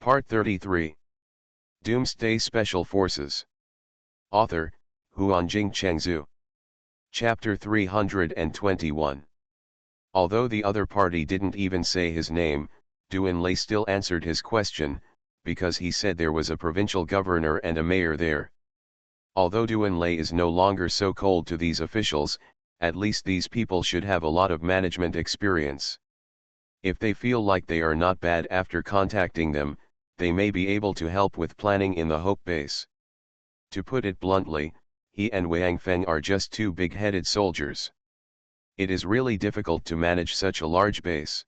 Part 33. Doomsday Special Forces. Author, Huanjing Chengzhu. Chapter 321. Although the other party didn't even say his name, Duan Lei still answered his question, because he said there was a provincial governor and a mayor there. Although Duan Lei is no longer so cold to these officials, at least these people should have a lot of management experience. If they feel like they are not bad after contacting them, they may be able to help with planning in the Hope Base. To put it bluntly, he and Wang Feng are just two big-headed soldiers. It is really difficult to manage such a large base.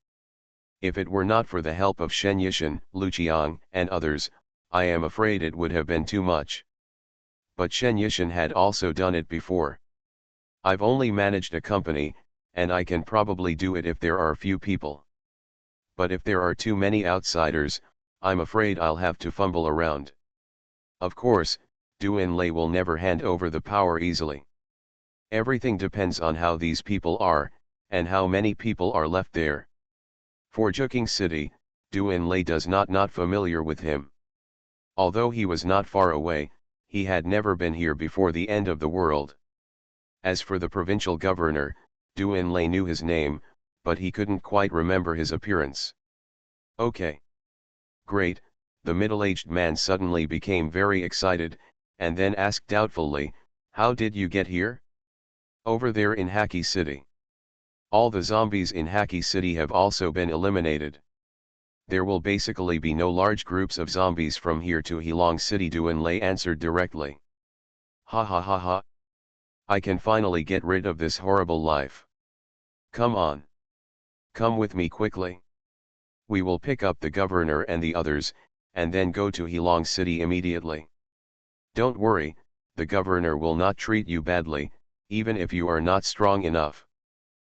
If it were not for the help of Shen Yishan, Lu Qiang, and others, I am afraid it would have been too much. But Shen Yishan had also done it before. I've only managed a company, and I can probably do it if there are few people. But if there are too many outsiders, I'm afraid I'll have to fumble around. Of course, Duan Lei will never hand over the power easily. Everything depends on how these people are, and how many people are left there. For Juking City, Duan Lei does not familiar with him. Although he was not far away, he had never been here before the end of the world. As for the provincial governor, Duan Lei knew his name, but he couldn't quite remember his appearance. Okay. Great, the middle-aged man suddenly became very excited, and then asked doubtfully, "How did you get here?" "Over there in Haki City. All the zombies in Haki City have also been eliminated. There will basically be no large groups of zombies from here to Heilong City," Duan Lei answered directly. "Ha ha ha ha. I can finally get rid of this horrible life. Come on. Come with me quickly. We will pick up the governor and the others, and then go to Heilong City immediately. Don't worry, the governor will not treat you badly, even if you are not strong enough.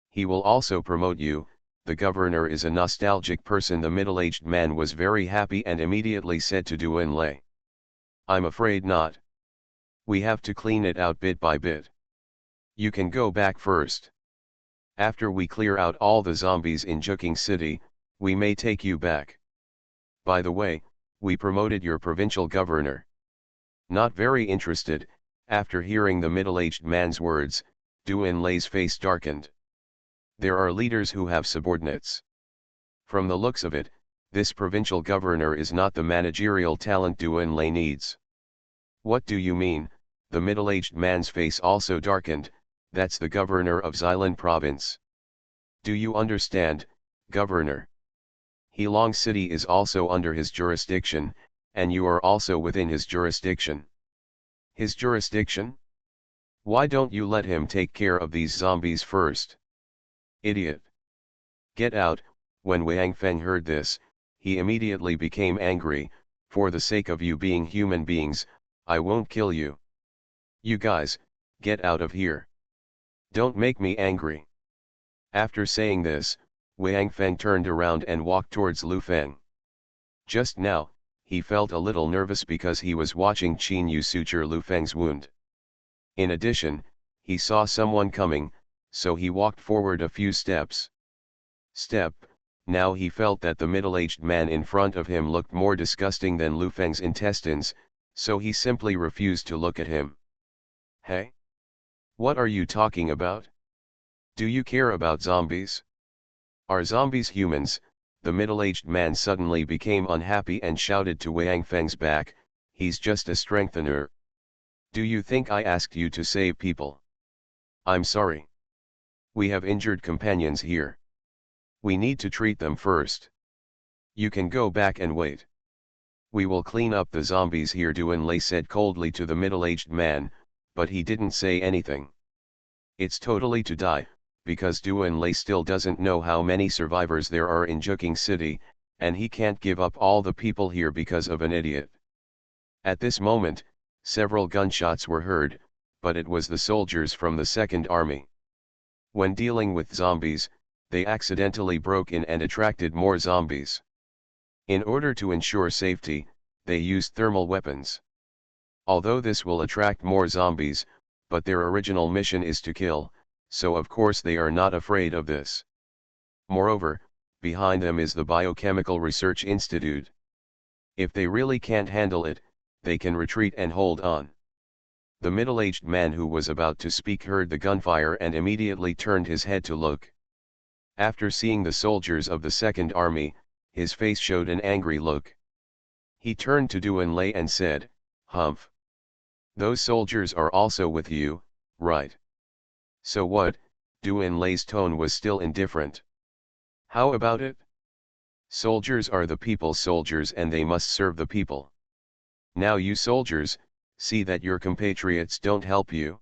He will also promote you. The governor is a nostalgic person." The middle-aged man was very happy and immediately said to Duan Lei, "I'm afraid not. We have to clean it out bit by bit. You can go back first. After we clear out all the zombies in Juking City, we may take you back. By the way, we promoted your provincial governor." Not very interested, after hearing the middle-aged man's words, Duan Lei's face darkened. There are leaders who have subordinates. From the looks of it, this provincial governor is not the managerial talent Duan Lei needs. "What do you mean?" The middle-aged man's face also darkened. "That's the governor of Xilin province. Do you understand, governor? Heilong City is also under his jurisdiction, and you are also within his jurisdiction." "His jurisdiction? Why don't you let him take care of these zombies first?" "Idiot. Get out." When Wang Feng heard this, he immediately became angry. "For the sake of you being human beings, I won't kill you. You guys, get out of here. Don't make me angry." After saying this, Wang Feng turned around and walked towards Lu Feng. Just now, he felt a little nervous because he was watching Qin Yu suture Lu Feng's wound. In addition, he saw someone coming, so he walked forward a few steps. Now he felt that the middle-aged man in front of him looked more disgusting than Lu Feng's intestines, so he simply refused to look at him. "Hey? What are you talking about? Do you care about zombies? Are zombies humans?" The middle-aged man suddenly became unhappy and shouted to Wang Feng's back, "He's just a strengthener. Do you think I asked you to save people? I'm sorry. We have injured companions here. We need to treat them first. You can go back and wait. We will clean up the zombies here," Duan Lei said coldly to the middle-aged man, but he didn't say anything. It's totally to die, because Duan Lei still doesn't know how many survivors there are in Juking City, and he can't give up all the people here because of an idiot. At this moment, several gunshots were heard, but it was the soldiers from the Second Army. When dealing with zombies, they accidentally broke in and attracted more zombies. In order to ensure safety, they used thermal weapons. Although this will attract more zombies, but their original mission is to kill, so of course they are not afraid of this. Moreover, behind them is the Biochemical Research Institute. If they really can't handle it, they can retreat and hold on. The middle-aged man who was about to speak heard the gunfire and immediately turned his head to look. After seeing the soldiers of the Second Army, his face showed an angry look. He turned to Doomsday and said, "Humph. Those soldiers are also with you, right?" "So what?" Doomsday's tone was still indifferent. "How about it? Soldiers are the people's soldiers and they must serve the people. Now you soldiers, see that your compatriots don't help you.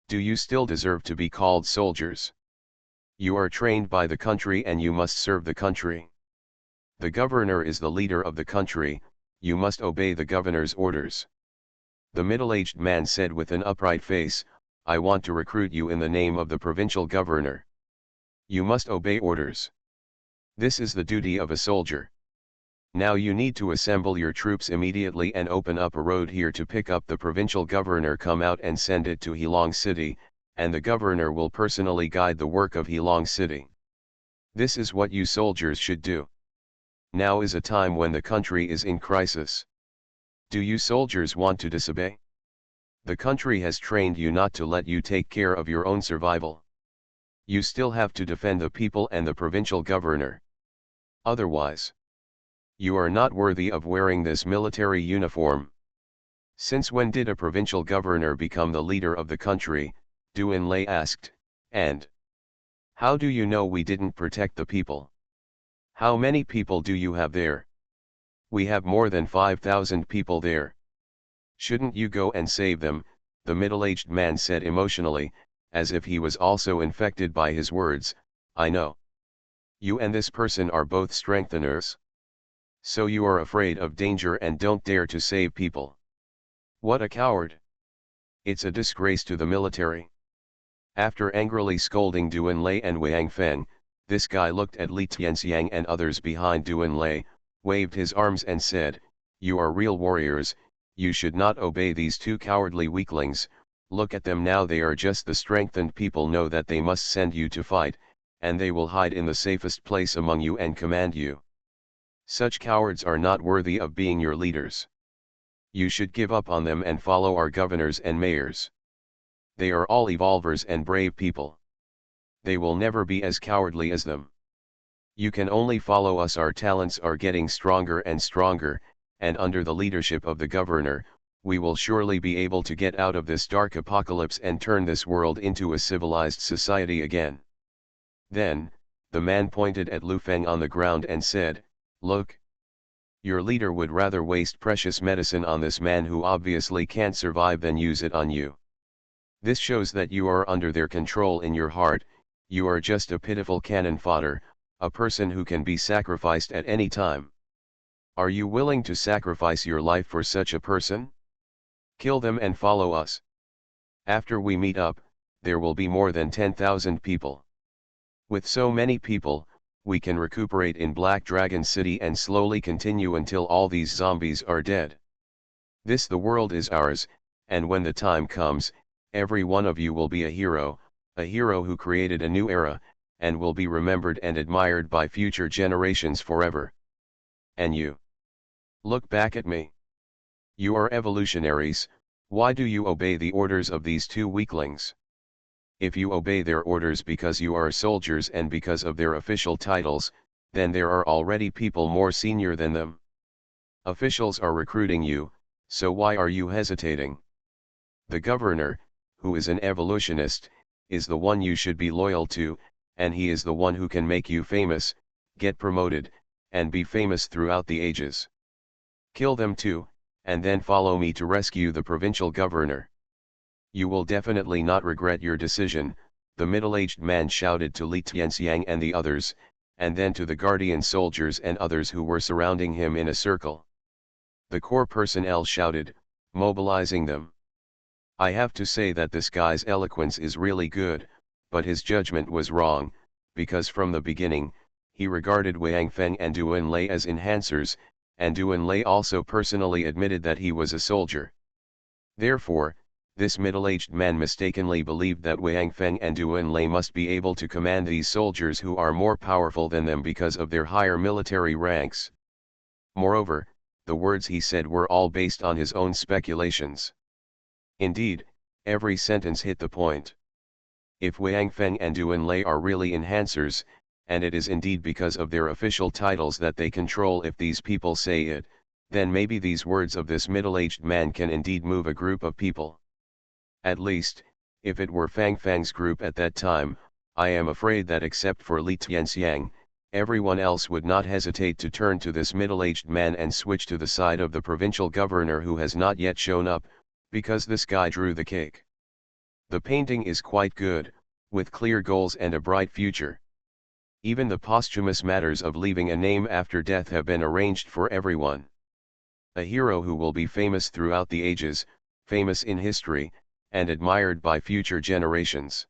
Do you still deserve to be called soldiers? You are trained by the country and you must serve the country. The governor is the leader of the country, you must obey the governor's orders." The middle-aged man said with an upright face, "I want to recruit you in the name of the provincial governor. You must obey orders. This is the duty of a soldier. Now you need to assemble your troops immediately and open up a road here to pick up the provincial governor. Come out and send it to Heilong City, and the governor will personally guide the work of Heilong City. This is what you soldiers should do. Now is a time when the country is in crisis. Do you soldiers want to disobey? The country has trained you not to let you take care of your own survival. You still have to defend the people and the provincial governor. Otherwise, you are not worthy of wearing this military uniform." "Since when did a provincial governor become the leader of the country?" Doomsday asked, "and how do you know we didn't protect the people? How many people do you have there?" "We have more than 5,000 people there." "Shouldn't you go and save them?" the middle-aged man said emotionally, as if he was also infected by his words. "I know. You and this person are both strengtheners. So you are afraid of danger and don't dare to save people. What a coward! It's a disgrace to the military." After angrily scolding Doomsday and Wang Feng, this guy looked at Li Tianxiang and others behind Doomsday, waved his arms and said, "You are real warriors, you should not obey these two cowardly weaklings. Look at them now, they are just the strengthened people. Know that they must send you to fight, and they will hide in the safest place among you and command you. Such cowards are not worthy of being your leaders. You should give up on them and follow our governors and mayors. They are all evolvers and brave people. They will never be as cowardly as them. You can only follow us. Our talents are getting stronger and stronger, and under the leadership of the governor, we will surely be able to get out of this dark apocalypse and turn this world into a civilized society again." Then, the man pointed at Lu Feng on the ground and said, "Look. Your leader would rather waste precious medicine on this man who obviously can't survive than use it on you. This shows that you are under their control in your heart. You are just a pitiful cannon fodder, a person who can be sacrificed at any time. Are you willing to sacrifice your life for such a person? Kill them and follow us. After we meet up, there will be more than 10,000 people. With so many people, we can recuperate in Black Dragon City and slowly continue until all these zombies are dead. The world is ours, and when the time comes, every one of you will be a hero who created a new era, and will be remembered and admired by future generations forever. And you? Look back at me. You are evolutionaries. Why do you obey the orders of these two weaklings? If you obey their orders because you are soldiers and because of their official titles, then there are already people more senior than them. Officials are recruiting you, so why are you hesitating? The governor, who is an evolutionist, is the one you should be loyal to, and he is the one who can make you famous, get promoted, and be famous throughout the ages. Kill them too, and then follow me to rescue the provincial governor. You will definitely not regret your decision," the middle-aged man shouted to Li Tianxiang and the others, and then to the guardian soldiers and others who were surrounding him in a circle. The corps personnel shouted, mobilizing them. "I have to say that this guy's eloquence is really good, but his judgment was wrong, because from the beginning, he regarded Wang Feng and Doomsday as enhancers, and Doomsday also personally admitted that he was a soldier. Therefore, this middle-aged man mistakenly believed that Wang Feng and Doomsday must be able to command these soldiers who are more powerful than them because of their higher military ranks. Moreover, the words he said were all based on his own speculations. Indeed, every sentence hit the point. If Wang Feng and Duan Lei are really enhancers, and it is indeed because of their official titles that they control if these people say it, then maybe these words of this middle-aged man can indeed move a group of people. At least, if it were Fang Fang's group at that time, I am afraid that except for Li Tianxiang, everyone else would not hesitate to turn to this middle-aged man and switch to the side of the provincial governor who has not yet shown up, because this guy drew the cake. The painting is quite good, with clear goals and a bright future. Even the posthumous matters of leaving a name after death have been arranged for everyone. A hero who will be famous throughout the ages, famous in history, and admired by future generations.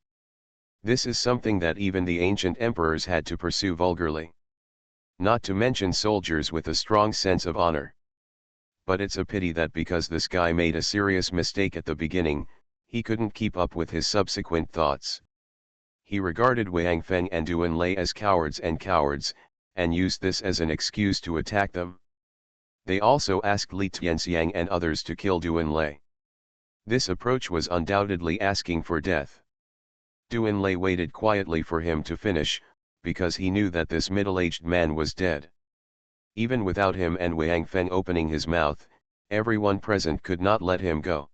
This is something that even the ancient emperors had to pursue vulgarly. Not to mention soldiers with a strong sense of honor. But it's a pity that because this guy made a serious mistake at the beginning, he couldn't keep up with his subsequent thoughts. He regarded Wang Feng and Duan Lei as cowards, and used this as an excuse to attack them. They also asked Li Tianxiang and others to kill Duan Lei. This approach was undoubtedly asking for death. Duan Lei waited quietly for him to finish, because he knew that this middle-aged man was dead. Even without him and Wang Feng opening his mouth, everyone present could not let him go.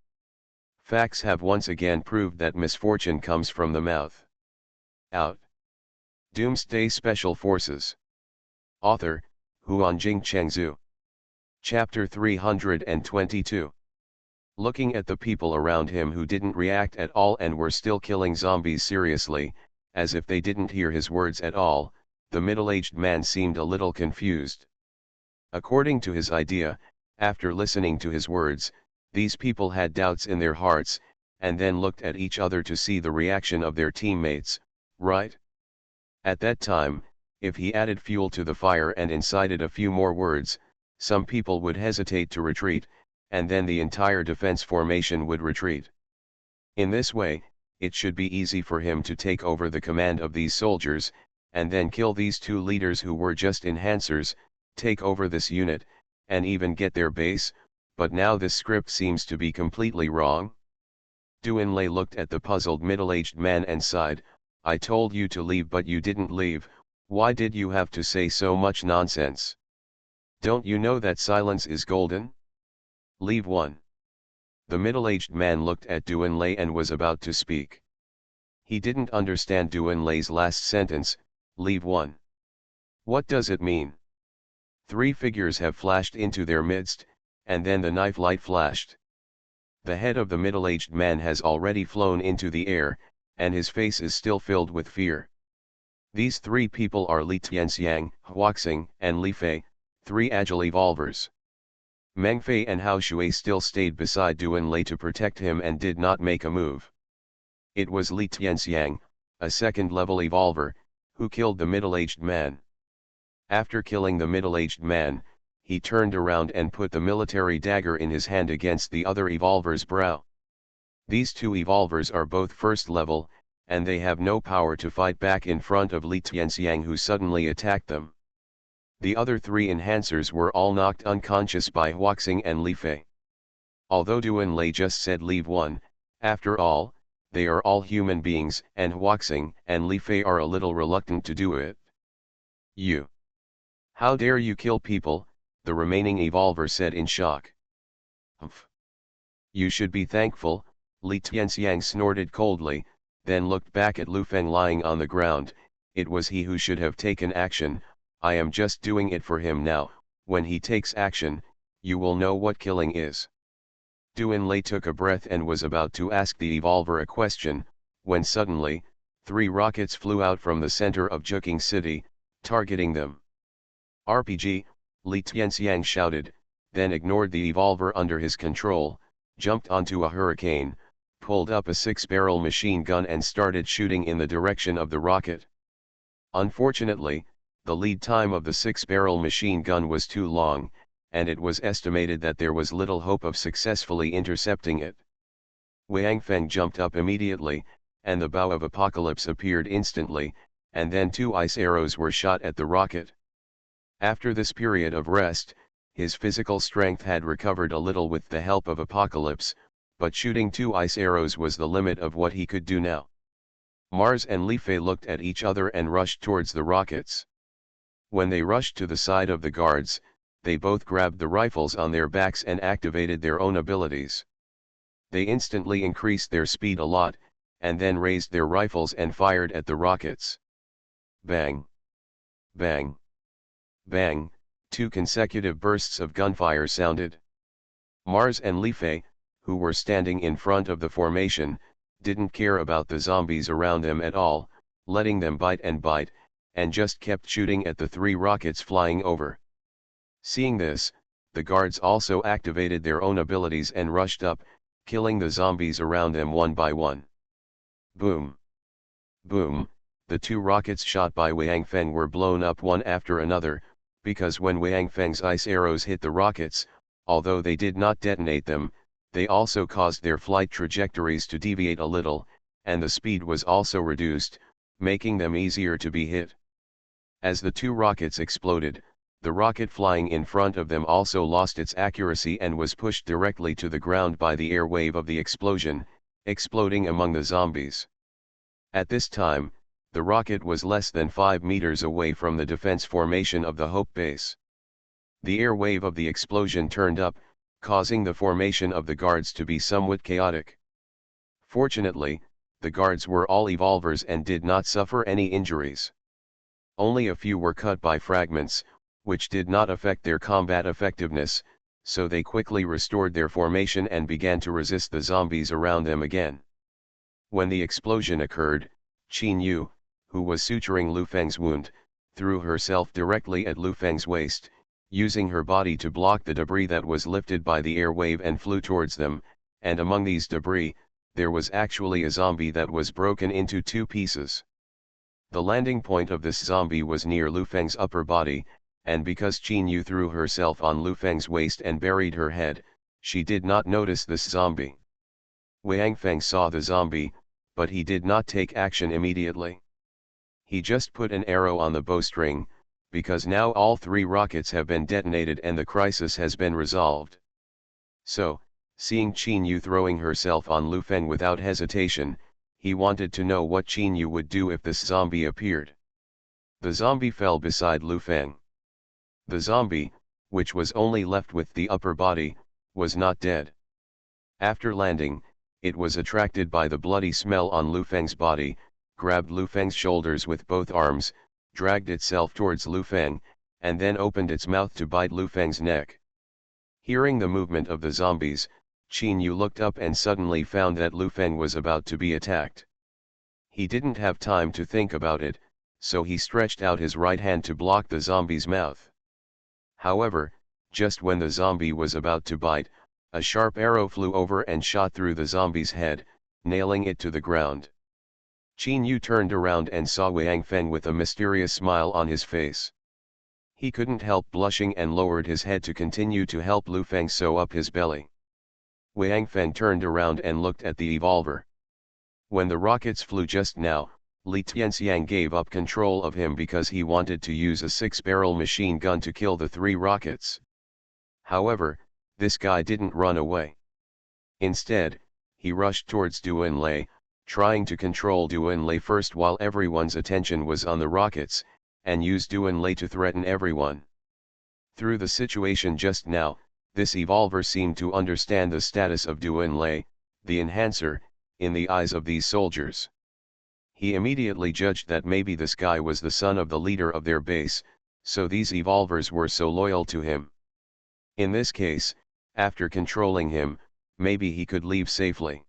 Facts have once again proved that misfortune comes from the mouth. Out. Doomsday Special Forces. Author, Huanjing Chengzhu. Chapter 322. Looking at the people around him who didn't react at all and were still killing zombies seriously, as if they didn't hear his words at all, the middle-aged man seemed a little confused. According to his idea, after listening to his words, these people had doubts in their hearts, and then looked at each other to see the reaction of their teammates, right? At that time, if he added fuel to the fire and incited a few more words, some people would hesitate to retreat, and then the entire defense formation would retreat. In this way, it should be easy for him to take over the command of these soldiers, and then kill these two leaders who were just enhancers, take over this unit, and even get their base, but now this script seems to be completely wrong. Duan Lei looked at the puzzled middle-aged man and sighed, "I told you to leave but you didn't leave, why did you have to say so much nonsense? Don't you know that silence is golden? Leave one." The middle-aged man looked at Duan Lei and was about to speak. He didn't understand Duan Lei's last sentence, "leave one." What does it mean? Three figures have flashed into their midst, and then the knife light flashed. The head of the middle-aged man has already flown into the air, and his face is still filled with fear. These three people are Li Tianxiang, Huaxing, and Li Fei, three agile evolvers. Meng Fei and Hao Shui still stayed beside Duan Lei to protect him and did not make a move. It was Li Tianxiang, a second-level evolver, who killed the middle-aged man. After killing the middle-aged man, he turned around and put the military dagger in his hand against the other evolver's brow. These two evolvers are both first level, and they have no power to fight back in front of Li Tianxiang who suddenly attacked them. The other three enhancers were all knocked unconscious by Huaxing and Li Fei. Although Duan Lei just said leave one, after all, they are all human beings and Huaxing and Li Fei are a little reluctant to do it. "You! How dare you kill people?" the remaining evolver said in shock. "Humph! You should be thankful," Li Tianxiang snorted coldly, then looked back at Lu Feng lying on the ground. "It was he who should have taken action, I am just doing it for him now, when he takes action, you will know what killing is." Duan Lei took a breath and was about to ask the evolver a question, when suddenly, three rockets flew out from the center of Juking City, targeting them. "RPG," Li Tianxiang shouted, then ignored the evolver under his control, jumped onto a hurricane, pulled up a 6-barrel machine gun and started shooting in the direction of the rocket. Unfortunately, the lead time of the 6-barrel machine gun was too long, and it was estimated that there was little hope of successfully intercepting it. Wang Feng jumped up immediately, and the bow of Apocalypse appeared instantly, and then 2 ice arrows were shot at the rocket. After this period of rest, His physical strength had recovered a little with the help of Apocalypse, but shooting 2 ice arrows was the limit of what he could do now. Mars and Li Fei looked at each other and rushed towards the rockets. When they rushed to the side of the guards, they both grabbed the rifles on their backs and activated their own abilities. They instantly increased their speed a lot, and then raised their rifles and fired at the rockets. Bang! Bang! Bang! 2 consecutive bursts of gunfire sounded. Mars and Li Fei, who were standing in front of the formation, didn't care about the zombies around them at all, letting them bite, and just kept shooting at the 3 rockets flying over. Seeing this, the guards also activated their own abilities and rushed up, killing the zombies around them one by one. Boom! Boom! The 2 rockets shot by Wang Feng were blown up one after another, because when Wang Feng's ice arrows hit the rockets, although they did not detonate them, they also caused their flight trajectories to deviate a little, and the speed was also reduced, making them easier to be hit. As the 2 rockets exploded, the rocket flying in front of them also lost its accuracy and was pushed directly to the ground by the air wave of the explosion, exploding among the zombies. At this time, the rocket was less than 5 meters away from the defense formation of the Hope base. The air wave of the explosion turned up, causing the formation of the guards to be somewhat chaotic. Fortunately, the guards were all evolvers and did not suffer any injuries. Only a few were cut by fragments, which did not affect their combat effectiveness, so they quickly restored their formation and began to resist the zombies around them again. When the explosion occurred, Qin Yu, who was suturing Lu Feng's wound, threw herself directly at Lu Feng's waist, using her body to block the debris that was lifted by the air wave and flew towards them, and among these debris, there was actually a zombie that was broken into 2 pieces. The landing point of this zombie was near Lu Feng's upper body, and because Qin Yu threw herself on Lu Feng's waist and buried her head, she did not notice this zombie. Wang Feng saw the zombie, but he did not take action immediately. He just put an arrow on the bowstring, because now all 3 rockets have been detonated and the crisis has been resolved. So, seeing Qin Yu throwing herself on Lu Feng without hesitation, he wanted to know what Qin Yu would do if this zombie appeared. The zombie fell beside Lu Feng. The zombie, which was only left with the upper body, was not dead. After landing, it was attracted by the bloody smell on Lu Feng's body, grabbed Lu Feng's shoulders with both arms, dragged itself towards Lu Feng, and then opened its mouth to bite Lu Feng's neck. Hearing the movement of the zombies, Qin Yu looked up and suddenly found that Lu Feng was about to be attacked. He didn't have time to think about it, so he stretched out his right hand to block the zombie's mouth. However, just when the zombie was about to bite, a sharp arrow flew over and shot through the zombie's head, nailing it to the ground. Qin Yu turned around and saw Wang Feng with a mysterious smile on his face. He couldn't help blushing and lowered his head to continue to help Lu Feng sew up his belly. Wang Feng turned around and looked at the evolver. When the rockets flew just now, Li Tianxiang gave up control of him because he wanted to use a 6-barrel machine gun to kill the 3 rockets. However, this guy didn't run away. Instead, he rushed towards Doomsday, trying to control Doomsday first while everyone's attention was on the rockets, and use Doomsday to threaten everyone. Through the situation just now, this evolver seemed to understand the status of Doomsday, the enhancer, in the eyes of these soldiers. He immediately judged that maybe this guy was the son of the leader of their base, so these evolvers were so loyal to him. In this case, after controlling him, maybe he could leave safely.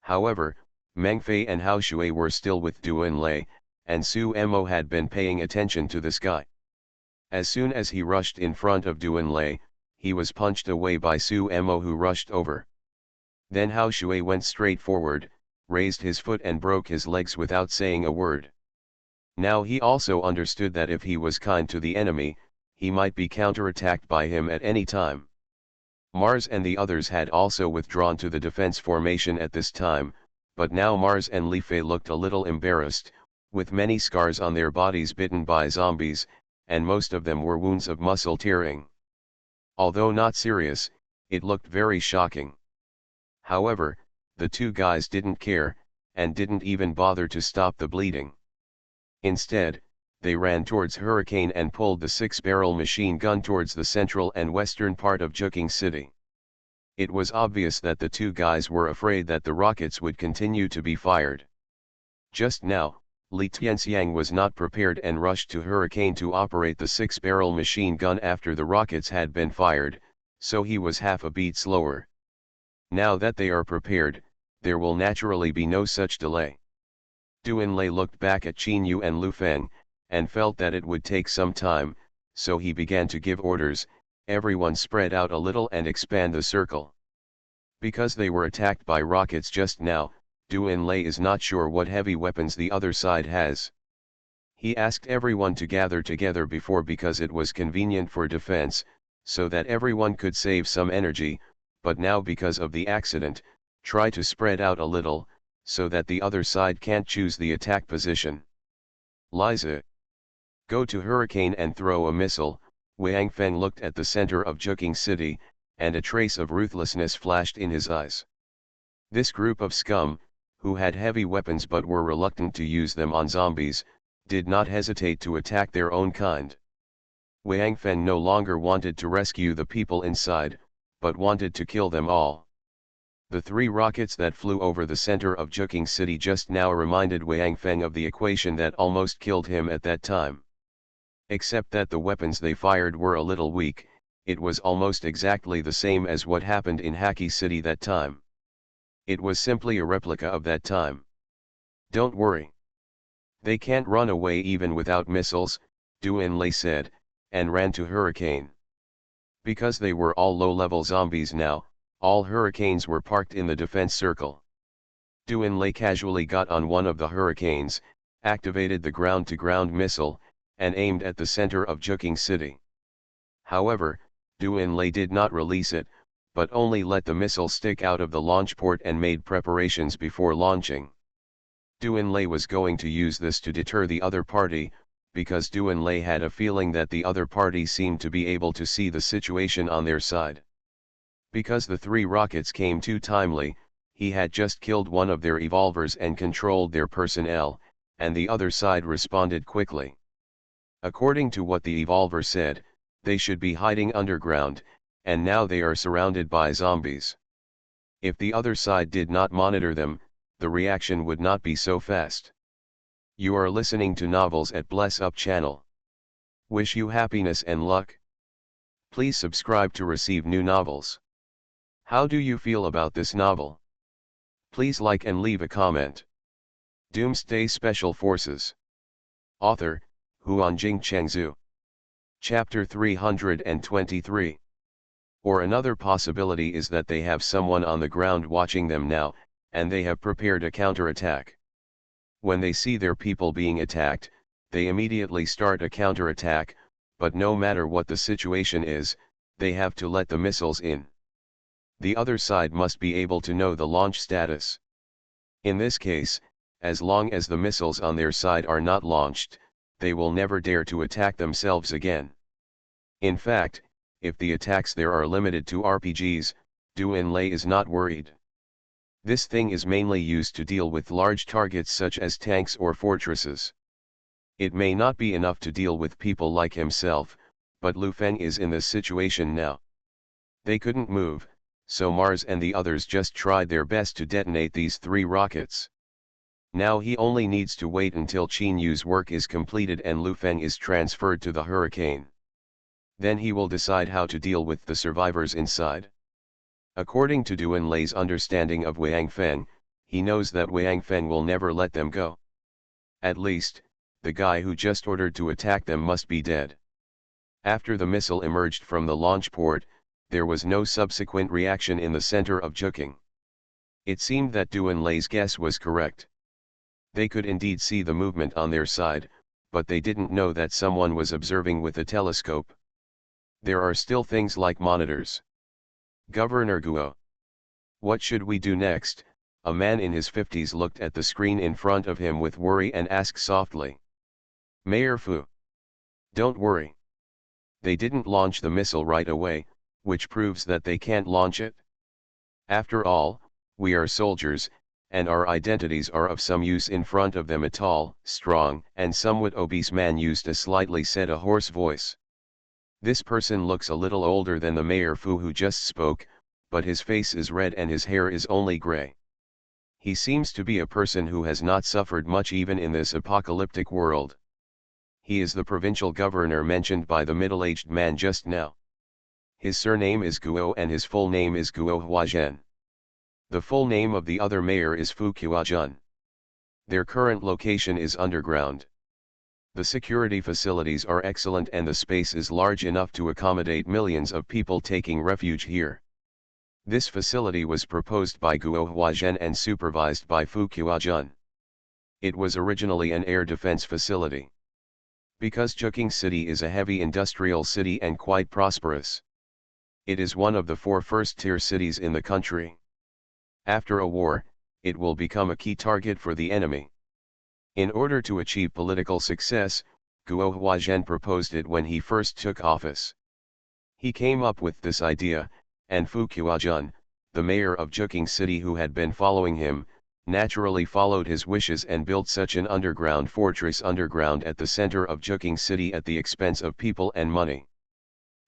However, Meng Fei and Hao Shui were still with Doomsday, and Su Mo had been paying attention to this guy. As soon as he rushed in front of Doomsday, he was punched away by Su Mo, who rushed over. Then Hao Shui went straight forward, raised his foot and broke his legs without saying a word. Now he also understood that if he was kind to the enemy, he might be counterattacked by him at any time. Mars and the others had also withdrawn to the defense formation at this time, but now Mars and Li Fei looked a little embarrassed, with many scars on their bodies bitten by zombies, and most of them were wounds of muscle tearing. Although not serious, it looked very shocking. However, the two guys didn't care, and didn't even bother to stop the bleeding. Instead, they ran towards Hurricane and pulled the 6-barrel machine gun towards the central and western part of Juking City. It was obvious that the two guys were afraid that the rockets would continue to be fired. Just now, Li Tianxiang was not prepared and rushed to Hurricane to operate the 6-barrel machine gun after the rockets had been fired, so he was half a beat slower. Now that they are prepared, there will naturally be no such delay. Du Enlai looked back at Qin Yu and Lu Feng, and felt that it would take some time, so he began to give orders, everyone spread out a little and expand the circle. Because they were attacked by rockets just now, Du Enlai is not sure what heavy weapons the other side has. He asked everyone to gather together before because it was convenient for defense, so that everyone could save some energy, but now because of the accident, try to spread out a little, so that the other side can't choose the attack position. Liza, go to Hurricane and throw a missile. Wang Feng looked at the center of Juking City, and a trace of ruthlessness flashed in his eyes. This group of scum, who had heavy weapons but were reluctant to use them on zombies, did not hesitate to attack their own kind. Wang Feng no longer wanted to rescue the people inside, but wanted to kill them all. The 3 rockets that flew over the center of Juking City just now reminded Wang Feng of the equation that almost killed him at that time. Except that the weapons they fired were a little weak, it was almost exactly the same as what happened in Haki City that time. It was simply a replica of that time. Don't worry. They can't run away even without missiles, Du Enlai said, and ran to Hurricane. Because they were all low-level zombies now, all Hurricanes were parked in the defense circle. Du Enlai casually got on one of the Hurricanes, activated the ground-to-ground missile, and aimed at the center of Juking City. However, Du Enlai did not release it, but only let the missile stick out of the launch port and made preparations before launching. Du Enlai was going to use this to deter the other party, because Du Enlai had a feeling that the other party seemed to be able to see the situation on their side. Because the 3 rockets came too timely, he had just killed one of their evolvers and controlled their personnel, and the other side responded quickly. According to what the evolver said, they should be hiding underground, and now they are surrounded by zombies. If the other side did not monitor them, the reaction would not be so fast. You are listening to Novels at Bless Up channel. Wish you happiness and luck. Please subscribe to receive new novels. How do you feel about this novel? Please like and leave a comment. Doomsday Special Forces. Author, Huanjing Chengzhu. Chapter 323. Or another possibility is that they have someone on the ground watching them now, and they have prepared a counterattack. When they see their people being attacked, they immediately start a counterattack, but no matter what the situation is, they have to let the missiles in. The other side must be able to know the launch status. In this case, as long as the missiles on their side are not launched, they will never dare to attack themselves again. In fact, if the attacks there are limited to RPGs, Du Enlai is not worried. This thing is mainly used to deal with large targets such as tanks or fortresses. It may not be enough to deal with people like himself, but Lu Feng is in this situation now. They couldn't move, so Mars and the others just tried their best to detonate these 3 rockets. Now he only needs to wait until Qin Yu's work is completed and Lu Feng is transferred to the Hurricane. Then he will decide how to deal with the survivors inside. According to Du Enlai's understanding of Wang Feng, he knows that Wang Feng will never let them go. At least, the guy who just ordered to attack them must be dead. After the missile emerged from the launch port, there was no subsequent reaction in the center of Juking. It seemed that Du Enlai's guess was correct. They could indeed see the movement on their side, but they didn't know that someone was observing with a telescope. There are still things like monitors. Governor Guo. What should we do next? A man in his 50s looked at the screen in front of him with worry and asked softly. Mayor Fu. Don't worry. They didn't launch the missile right away, which proves that they can't launch it. After all, we are soldiers, and our identities are of some use in front of them. A tall, strong, and somewhat obese man used a slightly said a hoarse voice. This person looks a little older than the Mayor Fu who just spoke, but his face is red and his hair is only gray. He seems to be a person who has not suffered much even in this apocalyptic world. He is the provincial governor mentioned by the middle-aged man just now. His surname is Guo and his full name is Guo Huazhen. The full name of the other mayor is Fu Qiujun. Their current location is underground. The security facilities are excellent and the space is large enough to accommodate millions of people taking refuge here. This facility was proposed by Guo Huazhen and supervised by Fu Qiujun. It was originally an air defense facility. Because Juking City is a heavy industrial city and quite prosperous. It is one of the 4 first-tier cities in the country. After a war, it will become a key target for the enemy. In order to achieve political success, Guo Huazhen proposed it when he first took office. He came up with this idea, and Fu Qiujun, the mayor of Juking City who had been following him, naturally followed his wishes and built such an underground fortress underground at the center of Juking City at the expense of people and money.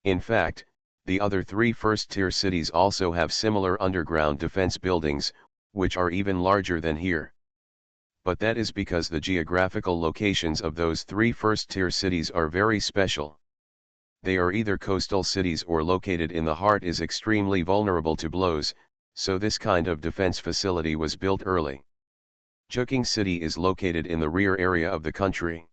In fact, the other 3 first-tier cities also have similar underground defense buildings, which are even larger than here. But that is because the geographical locations of those 3 first-tier cities are very special. They are either coastal cities or located in the heart is extremely vulnerable to blows, so this kind of defense facility was built early. Juking City is located in the rear area of the country.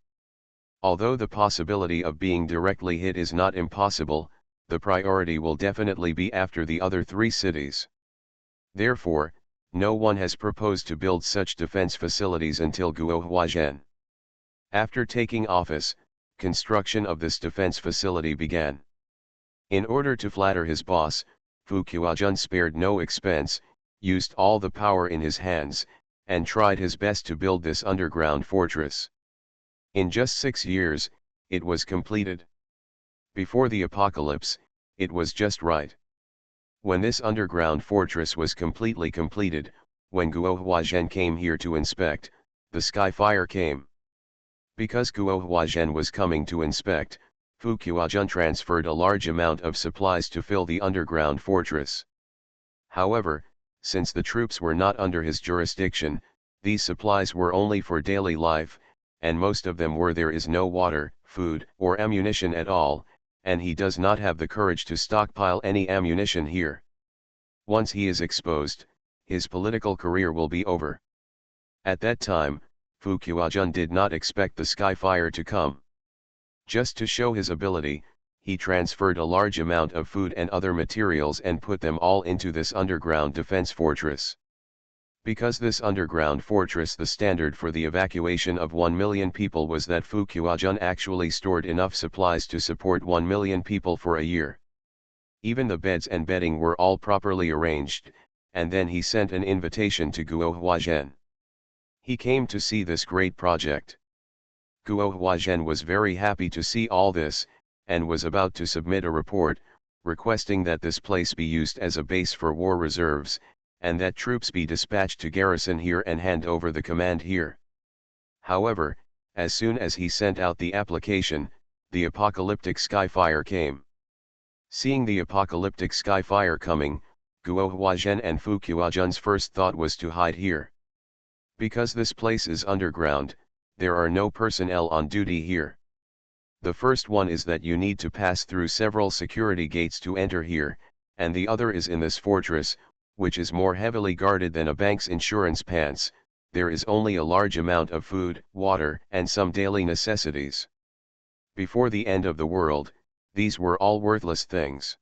Although the possibility of being directly hit is not impossible, the priority will definitely be after the other 3 cities. Therefore, no one has proposed to build such defense facilities until Guo Huazhen. After taking office, construction of this defense facility began. In order to flatter his boss, Fu Qiujun spared no expense, used all the power in his hands, and tried his best to build this underground fortress. In just 6 years, it was completed. Before the apocalypse, it was just right. When this underground fortress was completely completed, when Guo Huazhen came here to inspect, the Sci-Fi came. Because Guo Huazhen was coming to inspect, Fu Qiujun transferred a large amount of supplies to fill the underground fortress. However, since the troops were not under his jurisdiction, these supplies were only for daily life, and most of them were there is no water, food, or ammunition at all, and he does not have the courage to stockpile any ammunition here. Once he is exposed, his political career will be over. At that time, Fu Qiujun did not expect the Sci-Fi to come. Just to show his ability, he transferred a large amount of food and other materials and put them all into this underground defense fortress. Because this underground fortress, the standard for the evacuation of 1 million people was that Fu Qiujun actually stored enough supplies to support 1 million people for a year. Even the beds and bedding were all properly arranged, and then he sent an invitation to Guo Huazhen. He came to see this great project. Guo Huazhen was very happy to see all this, and was about to submit a report, requesting that this place be used as a base for war reserves, and that troops be dispatched to garrison here and hand over the command here. However, as soon as he sent out the application, the apocalyptic Sci-Fi came. Seeing the apocalyptic Sci-Fi coming, Guo Huazhen and Fu Qiujun's first thought was to hide here. Because this place is underground, there are no personnel on duty here. The first one is that you need to pass through several security gates to enter here, and the other is in this fortress, which is more heavily guarded than a bank's insurance pants. There is only a large amount of food, water, and some daily necessities. Before the end of the world, these were all worthless things.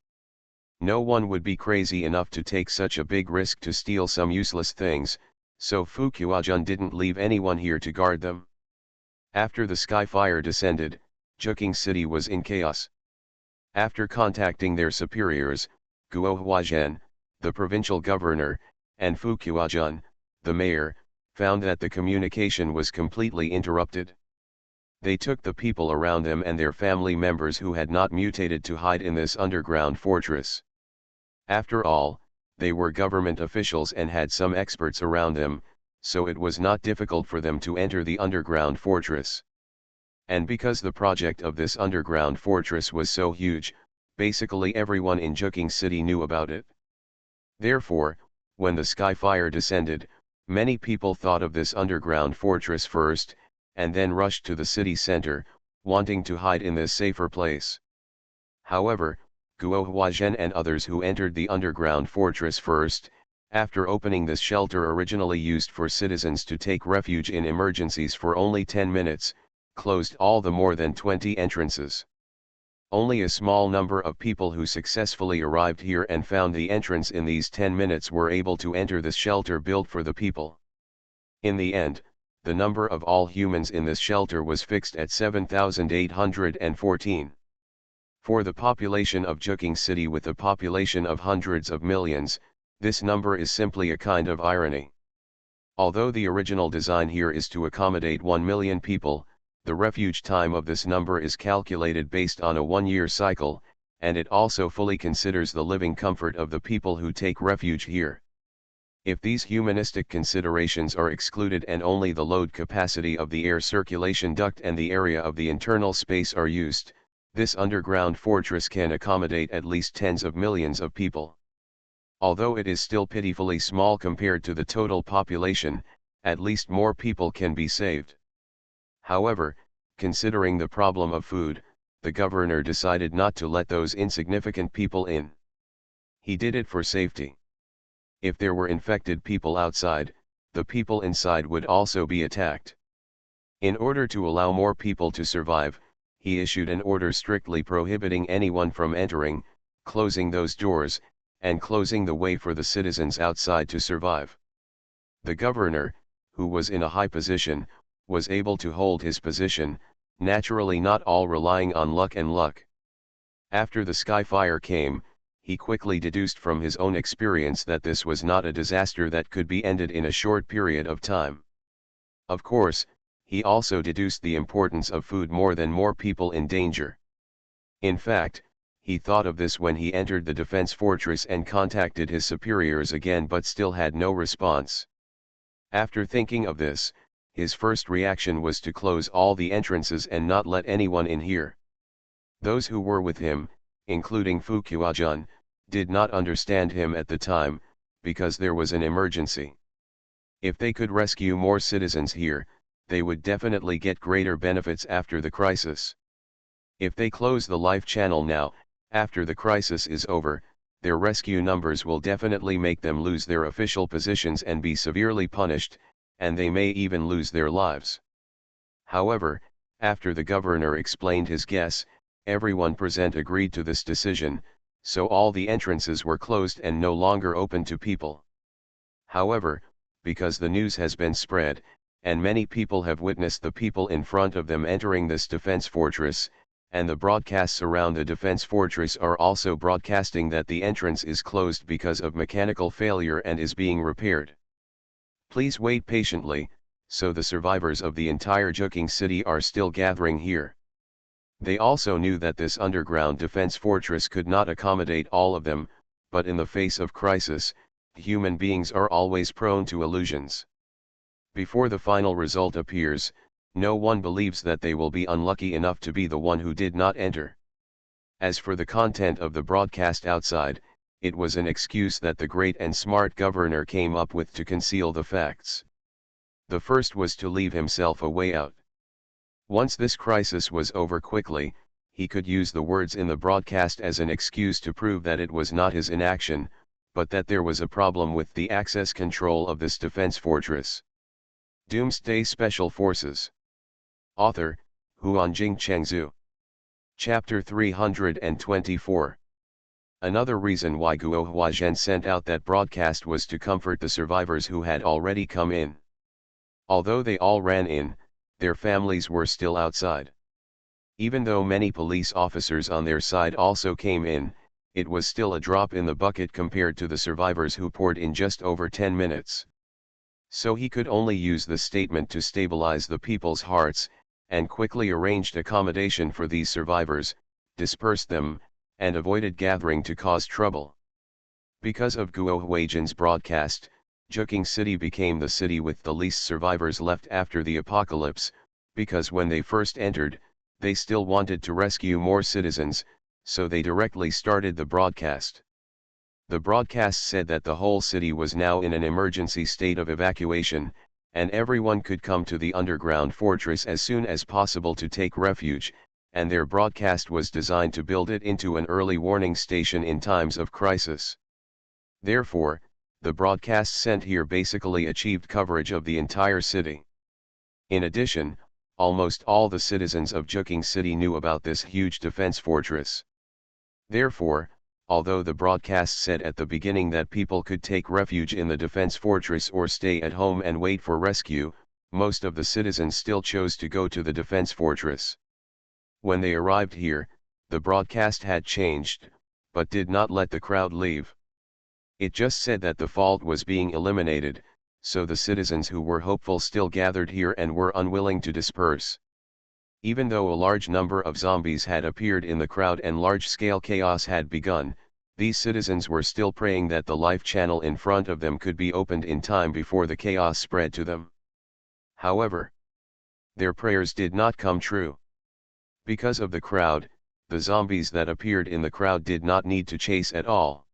No one would be crazy enough to take such a big risk to steal some useless things, so Fu Qiujun didn't leave anyone here to guard them. After the Sci-Fi descended, Juking City was in chaos. After contacting their superiors, Guo Huazhen, the provincial governor, and Fu Qiujun, the mayor, found that the communication was completely interrupted. They took the people around them and their family members who had not mutated to hide in this underground fortress. After all, they were government officials and had some experts around them, so it was not difficult for them to enter the underground fortress. And because the project of this underground fortress was so huge, basically everyone in Juking City knew about it. Therefore, when the Sky-Fire descended, many people thought of this underground fortress first, and then rushed to the city center, wanting to hide in this safer place. However, Guo Huazhen and others who entered the underground fortress first, after opening this shelter originally used for citizens to take refuge in emergencies for only 10 minutes, closed all the more than 20 entrances. Only a small number of people who successfully arrived here and found the entrance in these 10 minutes were able to enter this shelter built for the people. In the end, the number of all humans in this shelter was fixed at 7,814. For the population of Juking City with a population of hundreds of millions, this number is simply a kind of irony. Although the original design here is to accommodate 1 million people, the refuge time of this number is calculated based on a 1-year cycle, and it also fully considers the living comfort of the people who take refuge here. If these humanistic considerations are excluded and only the load capacity of the air circulation duct and the area of the internal space are used, this underground fortress can accommodate at least tens of millions of people. Although it is still pitifully small compared to the total population, at least more people can be saved. However, considering the problem of food, the governor decided not to let those insignificant people in. He did it for safety. If there were infected people outside, the people inside would also be attacked. In order to allow more people to survive, he issued an order strictly prohibiting anyone from entering, closing those doors, and closing the way for the citizens outside to survive. The governor, who was in a high position, was able to hold his position, naturally not all relying on luck and luck. After the Sky-Fire came, he quickly deduced from his own experience that this was not a disaster that could be ended in a short period of time. Of course, he also deduced the importance of food more than more people in danger. In fact, he thought of this when he entered the defense fortress and contacted his superiors again but still had no response. After thinking of this, his first reaction was to close all the entrances and not let anyone in here. Those who were with him, including Fu Qiujun, did not understand him at the time, because there was an emergency. If they could rescue more citizens here, they would definitely get greater benefits after the crisis. If they close the life channel now, after the crisis is over, their rescue numbers will definitely make them lose their official positions and be severely punished, and they may even lose their lives. However, after the governor explained his guess, everyone present agreed to this decision, so all the entrances were closed and no longer open to people. However, because the news has been spread, and many people have witnessed the people in front of them entering this defense fortress, and the broadcasts around the defense fortress are also broadcasting that the entrance is closed because of mechanical failure and is being repaired. Please wait patiently, so the survivors of the entire Juking City are still gathering here. They also knew that this underground defense fortress could not accommodate all of them, but in the face of crisis, human beings are always prone to illusions. Before the final result appears, no one believes that they will be unlucky enough to be the one who did not enter. As for the content of the broadcast outside, it was an excuse that the great and smart governor came up with to conceal the facts. The first was to leave himself a way out. Once this crisis was over quickly, he could use the words in the broadcast as an excuse to prove that it was not his inaction, but that there was a problem with the access control of this defense fortress. Doomsday Special Forces. Author, Huanjing Chengzhu. Chapter 324. Another reason why Guo Huazhen sent out that broadcast was to comfort the survivors who had already come in. Although they all ran in, their families were still outside. Even though many police officers on their side also came in, it was still a drop in the bucket compared to the survivors who poured in just over 10 minutes. So he could only use the statement to stabilize the people's hearts, and quickly arranged accommodation for these survivors, dispersed them, and avoided gathering to cause trouble. Because of Guo Huajian's broadcast, Juking City became the city with the least survivors left after the apocalypse, because when they first entered, they still wanted to rescue more citizens, so they directly started the broadcast. The broadcast said that the whole city was now in an emergency state of evacuation, and everyone could come to the underground fortress as soon as possible to take refuge, and their broadcast was designed to build it into an early warning station in times of crisis. Therefore, the broadcast sent here basically achieved coverage of the entire city. In addition, almost all the citizens of Juking City knew about this huge defense fortress. Therefore, although the broadcast said at the beginning that people could take refuge in the defense fortress or stay at home and wait for rescue, most of the citizens still chose to go to the defense fortress. When they arrived here, the broadcast had changed, but did not let the crowd leave. It just said that the fault was being eliminated, so the citizens who were hopeful still gathered here and were unwilling to disperse. Even though a large number of zombies had appeared in the crowd and large-scale chaos had begun, these citizens were still praying that the life channel in front of them could be opened in time before the chaos spread to them. However, their prayers did not come true. Because of the crowd, the zombies that appeared in the crowd did not need to chase at all.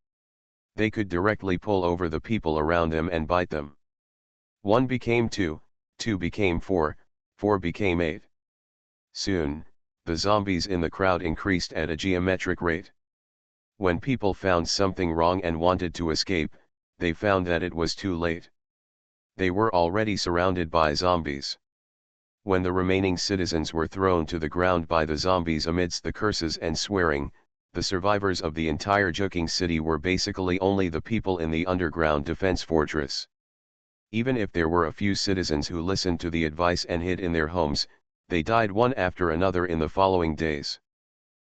They could directly pull over the people around them and bite them. 1 became 2, 2 became 4, 4 became 8. Soon, the zombies in the crowd increased at a geometric rate. When people found something wrong and wanted to escape, they found that it was too late. They were already surrounded by zombies. When the remaining citizens were thrown to the ground by the zombies amidst the curses and swearing, the survivors of the entire Juking City were basically only the people in the underground defense fortress. Even if there were a few citizens who listened to the advice and hid in their homes, they died one after another in the following days.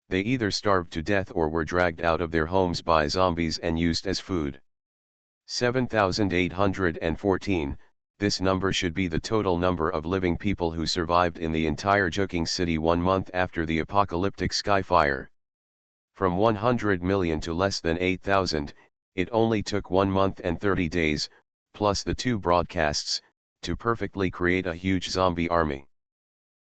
They either starved to death or were dragged out of their homes by zombies and used as food. 7,814, this number should be the total number of living people who survived in the entire Juking City 1 month after the apocalyptic skyfire. From 100 million to less than 8,000, it only took 1 month and 30 days, plus the 2 broadcasts, to perfectly create a huge zombie army.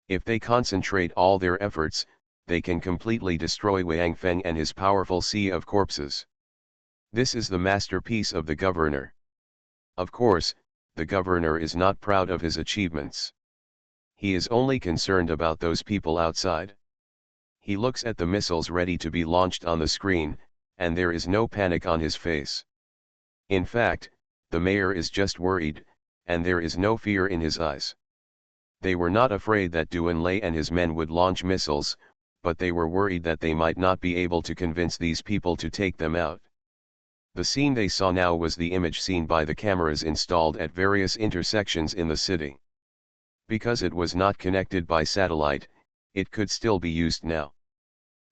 If they concentrate all their efforts, they can completely destroy Wang Feng and his powerful sea of corpses. This is the masterpiece of the governor. Of course, the governor is not proud of his achievements. He is only concerned about those people outside. He looks at the missiles ready to be launched on the screen, and there is no panic on his face. In fact, the mayor is just worried, and there is no fear in his eyes. They were not afraid that Duan Lei and his men would launch missiles, but they were worried that they might not be able to convince these people to take them out. The scene they saw now was the image seen by the cameras installed at various intersections in the city. Because it was not connected by satellite, it could still be used now.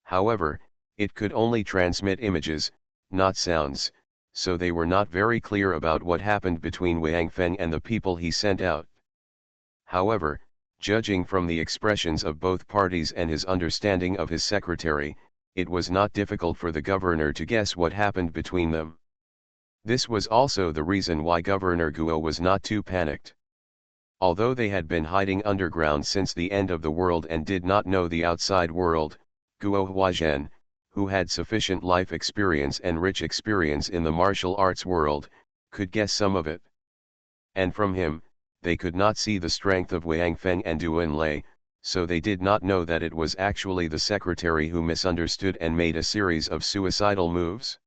However, it could only transmit images, not sounds, so they were not very clear about what happened between Wang Feng and the people he sent out. However, judging from the expressions of both parties and his understanding of his secretary, it was not difficult for the governor to guess what happened between them. This was also the reason why Governor Guo was not too panicked. Although they had been hiding underground since the end of the world and did not know the outside world, Guo Huajian, who had sufficient life experience and rich experience in the martial arts world, could guess some of it. And from him, they could not see the strength of Wang Feng and Duan Lei, so they did not know that it was actually the secretary who misunderstood and made a series of suicidal moves.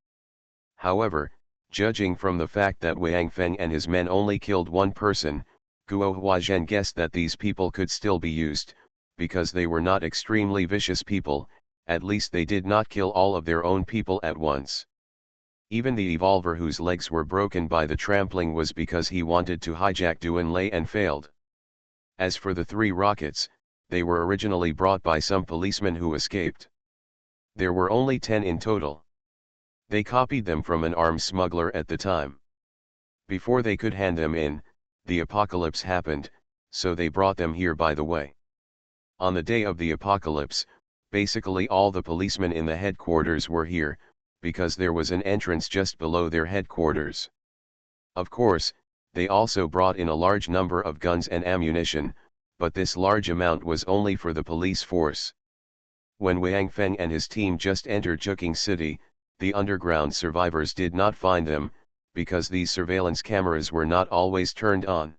However, judging from the fact that Wang Feng and his men only killed 1 person, Guo Huajian guessed that these people could still be used, because they were not extremely vicious people. At least they did not kill all of their own people at once. Even the evolver whose legs were broken by the trampling was because he wanted to hijack Duan Lei and failed. As for the 3 rockets, they were originally brought by some policemen who escaped. There were only 10 in total. They copied them from an arms smuggler at the time. Before they could hand them in, the apocalypse happened, so they brought them here by the way. On the day of the apocalypse, basically all the policemen in the headquarters were here, because there was an entrance just below their headquarters. Of course, they also brought in a large number of guns and ammunition, but this large amount was only for the police force. When Wang Feng and his team just entered Chuking City, the underground survivors did not find them, because these surveillance cameras were not always turned on.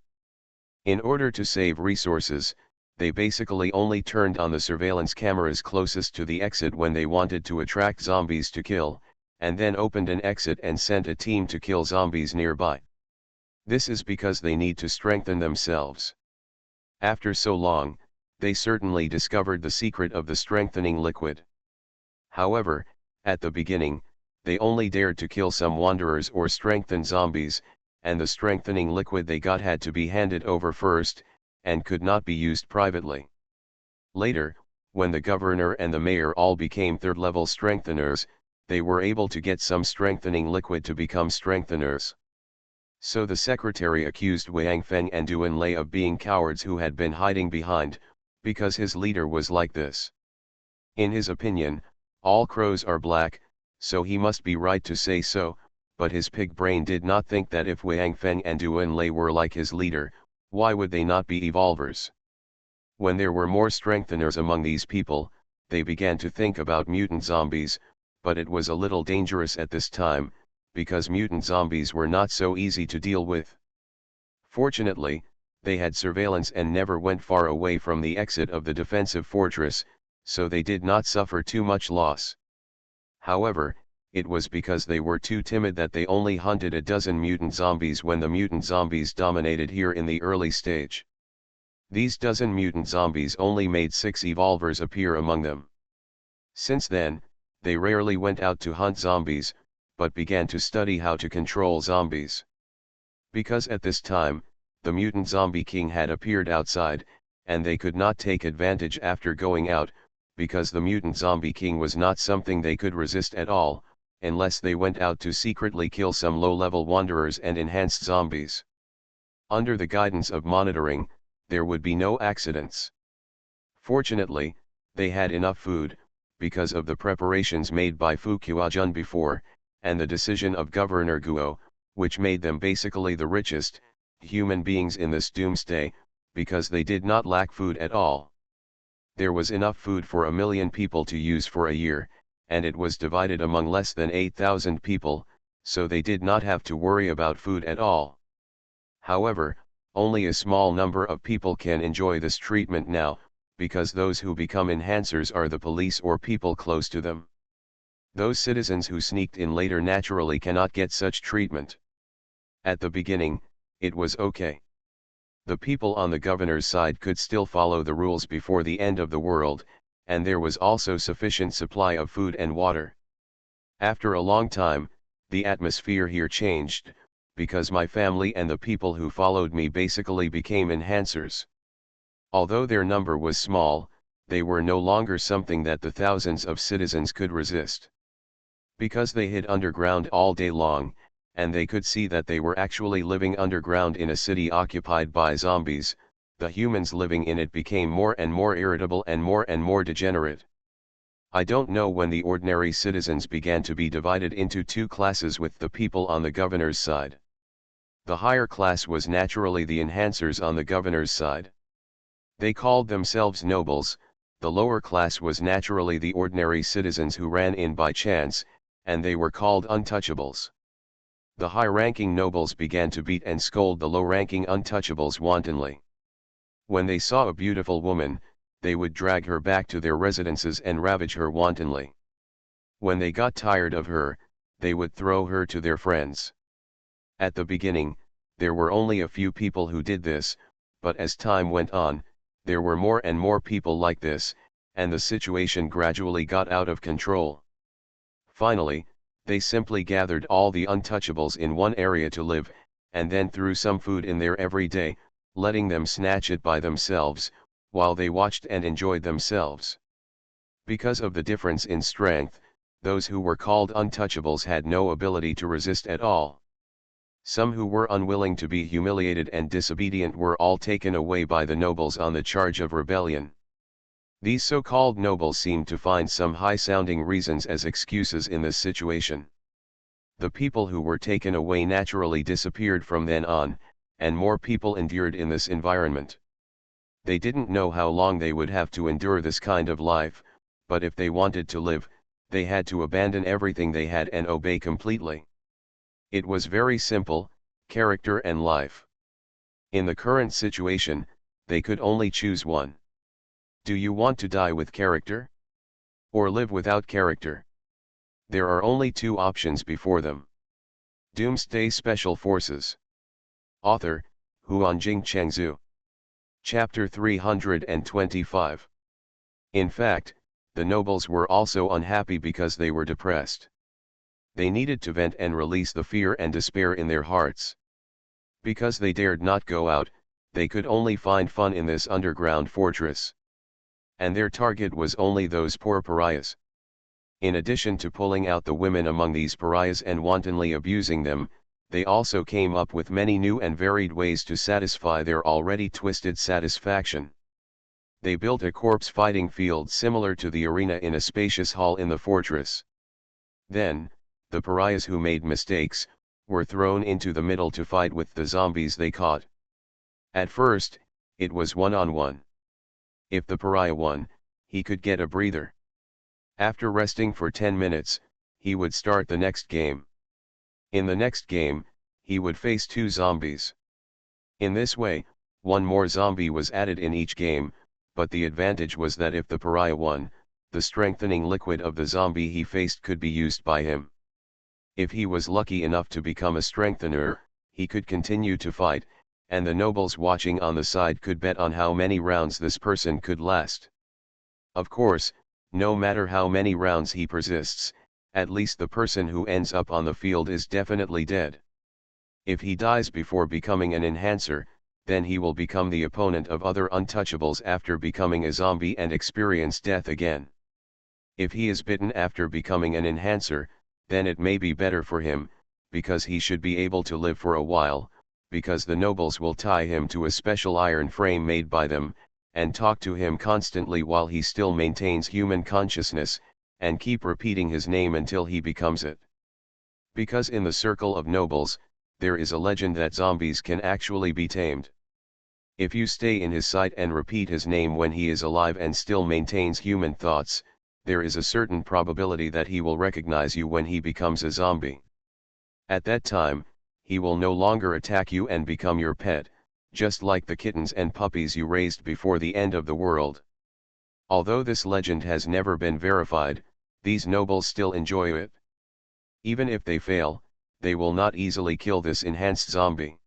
In order to save resources, they basically only turned on the surveillance cameras closest to the exit when they wanted to attract zombies to kill, and then opened an exit and sent a team to kill zombies nearby. This is because they need to strengthen themselves. After so long, they certainly discovered the secret of the strengthening liquid. However, at the beginning, they only dared to kill some wanderers or strengthen zombies, and the strengthening liquid they got had to be handed over first, and could not be used privately. Later, when the governor and the mayor all became third-level strengtheners, they were able to get some strengthening liquid to become strengtheners. So the secretary accused Wang Feng and Duan Lei of being cowards who had been hiding behind, because his leader was like this. In his opinion, all crows are black, so he must be right to say so, but his pig brain did not think that if Wang Feng and Duan Lei were like his leader, why would they not be evolvers? When there were more strengtheners among these people, they began to think about mutant zombies, but it was a little dangerous at this time, because mutant zombies were not so easy to deal with. Fortunately, they had surveillance and never went far away from the exit of the defensive fortress, so they did not suffer too much loss. However, it was because they were too timid that they only hunted a dozen mutant zombies when the mutant zombies dominated here in the early stage. These dozen mutant zombies only made 6 evolvers appear among them. Since then, they rarely went out to hunt zombies, but began to study how to control zombies. Because at this time, the mutant zombie king had appeared outside, and they could not take advantage after going out, because the mutant zombie king was not something they could resist at all, unless they went out to secretly kill some low-level wanderers and enhanced zombies. Under the guidance of monitoring, there would be no accidents. Fortunately, they had enough food, because of the preparations made by Fu Qiujun before, and the decision of Governor Guo, which made them basically the richest human beings in this doomsday, because they did not lack food at all. There was enough food for 1 million people to use for a year, and it was divided among less than 8,000 people, so they did not have to worry about food at all. However, only a small number of people can enjoy this treatment now, because those who become enhancers are the police or people close to them. Those citizens who sneaked in later naturally cannot get such treatment. At the beginning, it was okay. The people on the governor's side could still follow the rules before the end of the world, and there was also sufficient supply of food and water. After a long time, the atmosphere here changed, because my family and the people who followed me basically became enhancers. Although their number was small, they were no longer something that the thousands of citizens could resist. Because they hid underground all day long, and they could see that they were actually living underground in a city occupied by zombies, the humans living in it became more and more irritable and more degenerate. I don't know when the ordinary citizens began to be divided into 2 classes with the people on the governor's side. The higher class was naturally the enhancers on the governor's side. They called themselves nobles. The lower class was naturally the ordinary citizens who ran in by chance, and they were called untouchables. The high-ranking nobles began to beat and scold the low-ranking untouchables wantonly. When they saw a beautiful woman, they would drag her back to their residences and ravage her wantonly. When they got tired of her, they would throw her to their friends. At the beginning, there were only a few people who did this, but as time went on, there were more and more people like this, and the situation gradually got out of control. Finally, they simply gathered all the untouchables in one area to live, and then threw some food in there every day, letting them snatch it by themselves, while they watched and enjoyed themselves. Because of the difference in strength, those who were called untouchables had no ability to resist at all. Some who were unwilling to be humiliated and disobedient were all taken away by the nobles on the charge of rebellion. These so-called nobles seemed to find some high-sounding reasons as excuses in this situation. The people who were taken away naturally disappeared from then on, and more people endured in this environment. They didn't know how long they would have to endure this kind of life, but if they wanted to live, they had to abandon everything they had and obey completely. It was very simple, character and life. In the current situation, they could only choose one. Do you want to die with character? Or live without character? There are only two options before them. Doomsday Special Forces. Author, Huanjing Chengzhu. Chapter 325. In fact, the nobles were also unhappy because they were depressed. They needed to vent and release the fear and despair in their hearts. Because they dared not go out, they could only find fun in this underground fortress. And their target was only those poor pariahs. In addition to pulling out the women among these pariahs and wantonly abusing them, they also came up with many new and varied ways to satisfy their already twisted satisfaction. They built a corpse fighting field similar to the arena in a spacious hall in the fortress. Then, the pariahs who made mistakes, were thrown into the middle to fight with the zombies they caught. At first, it was one-on-one. If the pariah won, he could get a breather. After resting for 10 minutes, he would start the next game. In the next game, he would face 2 zombies. In this way, one more zombie was added in each game, but the advantage was that if the pariah won, the strengthening liquid of the zombie he faced could be used by him. If he was lucky enough to become a strengthener, he could continue to fight, and the nobles watching on the side could bet on how many rounds this person could last. Of course, no matter how many rounds he persists, at least the person who ends up on the field is definitely dead. If he dies before becoming an enhancer, then he will become the opponent of other untouchables after becoming a zombie and experience death again. If he is bitten after becoming an enhancer, then it may be better for him, because he should be able to live for a while, because the nobles will tie him to a special iron frame made by them, and talk to him constantly while he still maintains human consciousness, and keep repeating his name until he becomes it. Because in the circle of nobles, there is a legend that zombies can actually be tamed. If you stay in his sight and repeat his name when he is alive and still maintains human thoughts, there is a certain probability that he will recognize you when he becomes a zombie. At that time, he will no longer attack you and become your pet, just like the kittens and puppies you raised before the end of the world. Although this legend has never been verified, these nobles still enjoy it. Even if they fail, they will not easily kill this enhanced zombie.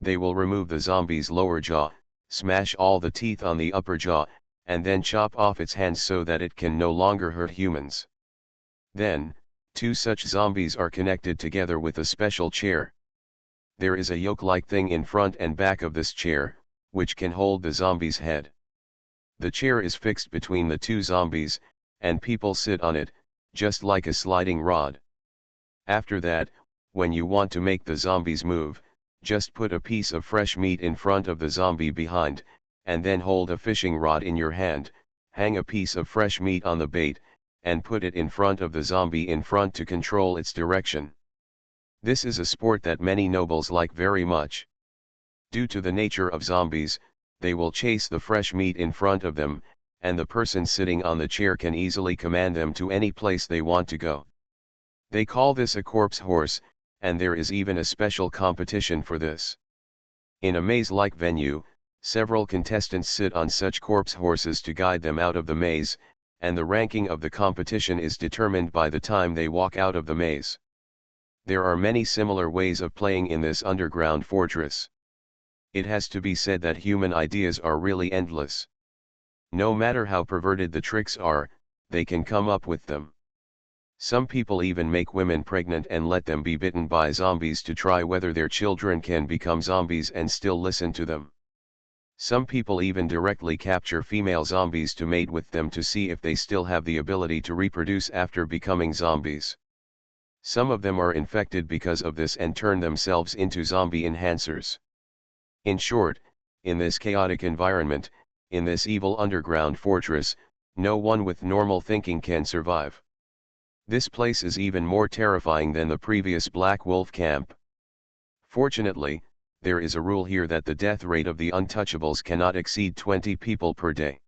They will remove the zombie's lower jaw, smash all the teeth on the upper jaw, and then chop off its hands so that it can no longer hurt humans. Then, 2 such zombies are connected together with a special chair. There is a yoke-like thing in front and back of this chair, which can hold the zombie's head. The chair is fixed between the 2 zombies, and people sit on it, just like a sliding rod. After that, when you want to make the zombies move, just put a piece of fresh meat in front of the zombie behind, and then hold a fishing rod in your hand, hang a piece of fresh meat on the bait, and put it in front of the zombie in front to control its direction. This is a sport that many nobles like very much. Due to the nature of zombies, they will chase the fresh meat in front of them, and the person sitting on the chair can easily command them to any place they want to go. They call this a corpse horse, and there is even a special competition for this. In a maze-like venue, several contestants sit on such corpse horses to guide them out of the maze, and the ranking of the competition is determined by the time they walk out of the maze. There are many similar ways of playing in this underground fortress. It has to be said that human ideas are really endless. No matter how perverted the tricks are, they can come up with them. Some people even make women pregnant and let them be bitten by zombies to try whether their children can become zombies and still listen to them. Some people even directly capture female zombies to mate with them to see if they still have the ability to reproduce after becoming zombies. Some of them are infected because of this and turn themselves into zombie enhancers. In short, in this chaotic environment, in this evil underground fortress, no one with normal thinking can survive. This place is even more terrifying than the previous Black Wolf camp. Fortunately, there is a rule here that the death rate of the untouchables cannot exceed 20 people per day.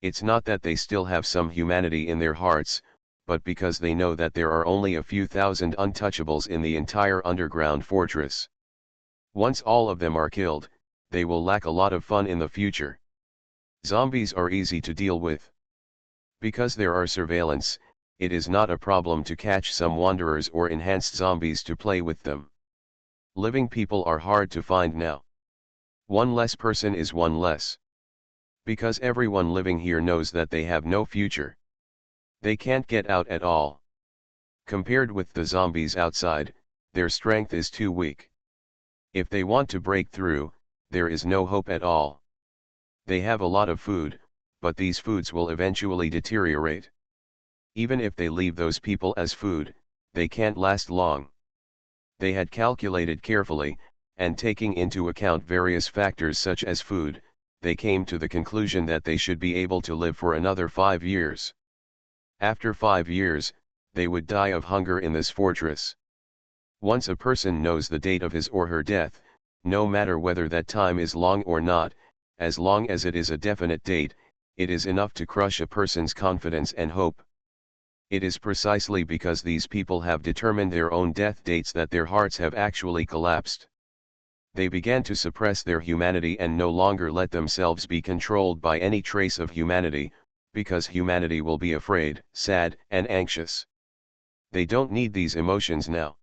It's not that they still have some humanity in their hearts, but because they know that there are only a few thousand untouchables in the entire underground fortress. Once all of them are killed, they will lack a lot of fun in the future. Zombies are easy to deal with. Because there are surveillance, it is not a problem to catch some wanderers or enhanced zombies to play with them. Living people are hard to find now. One less person is one less. Because everyone living here knows that they have no future. They can't get out at all. Compared with the zombies outside, their strength is too weak. If they want to break through, there is no hope at all. They have a lot of food, but these foods will eventually deteriorate. Even if they leave those people as food, they can't last long. They had calculated carefully, and taking into account various factors such as food, they came to the conclusion that they should be able to live for another 5 years. After 5 years, they would die of hunger in this fortress. Once a person knows the date of his or her death, no matter whether that time is long or not, as long as it is a definite date, it is enough to crush a person's confidence and hope. It is precisely because these people have determined their own death dates that their hearts have actually collapsed. They began to suppress their humanity and no longer let themselves be controlled by any trace of humanity, because humanity will be afraid, sad, and anxious. They don't need these emotions now.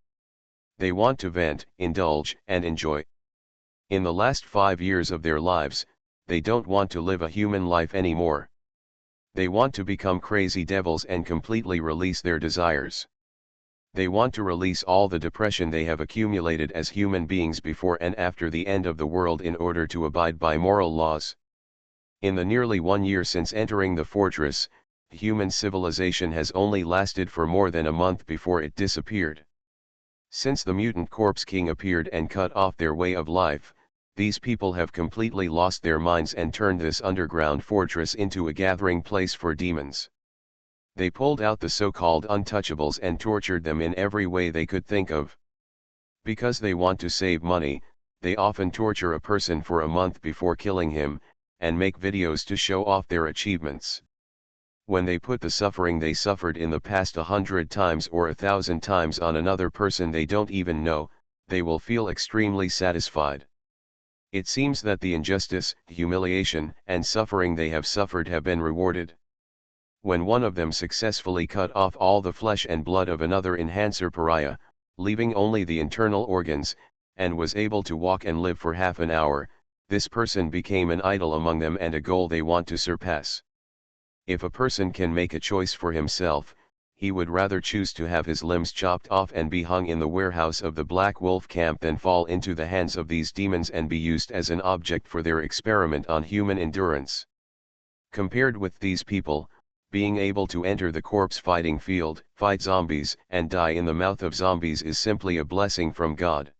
They want to vent, indulge, and enjoy. In the last 5 years of their lives, they don't want to live a human life anymore. They want to become crazy devils and completely release their desires. They want to release all the depression they have accumulated as human beings before and after the end of the world in order to abide by moral laws. In the nearly 1 year since entering the fortress, human civilization has only lasted for more than a month before it disappeared. Since the mutant corpse king appeared and cut off their way of life, these people have completely lost their minds and turned this underground fortress into a gathering place for demons. They pulled out the so-called untouchables and tortured them in every way they could think of. Because they want to save money, they often torture a person for a month before killing him, and make videos to show off their achievements. When they put the suffering they suffered in the past 100 times or 1,000 times on another person they don't even know, they will feel extremely satisfied. It seems that the injustice, humiliation, and suffering they have suffered have been rewarded. When one of them successfully cut off all the flesh and blood of another enhancer pariah, leaving only the internal organs, and was able to walk and live for half an hour, this person became an idol among them and a goal they want to surpass. If a person can make a choice for himself, he would rather choose to have his limbs chopped off and be hung in the warehouse of the Black Wolf camp than fall into the hands of these demons and be used as an object for their experiment on human endurance. Compared with these people, being able to enter the corpse fighting field, fight zombies, and die in the mouth of zombies is simply a blessing from God.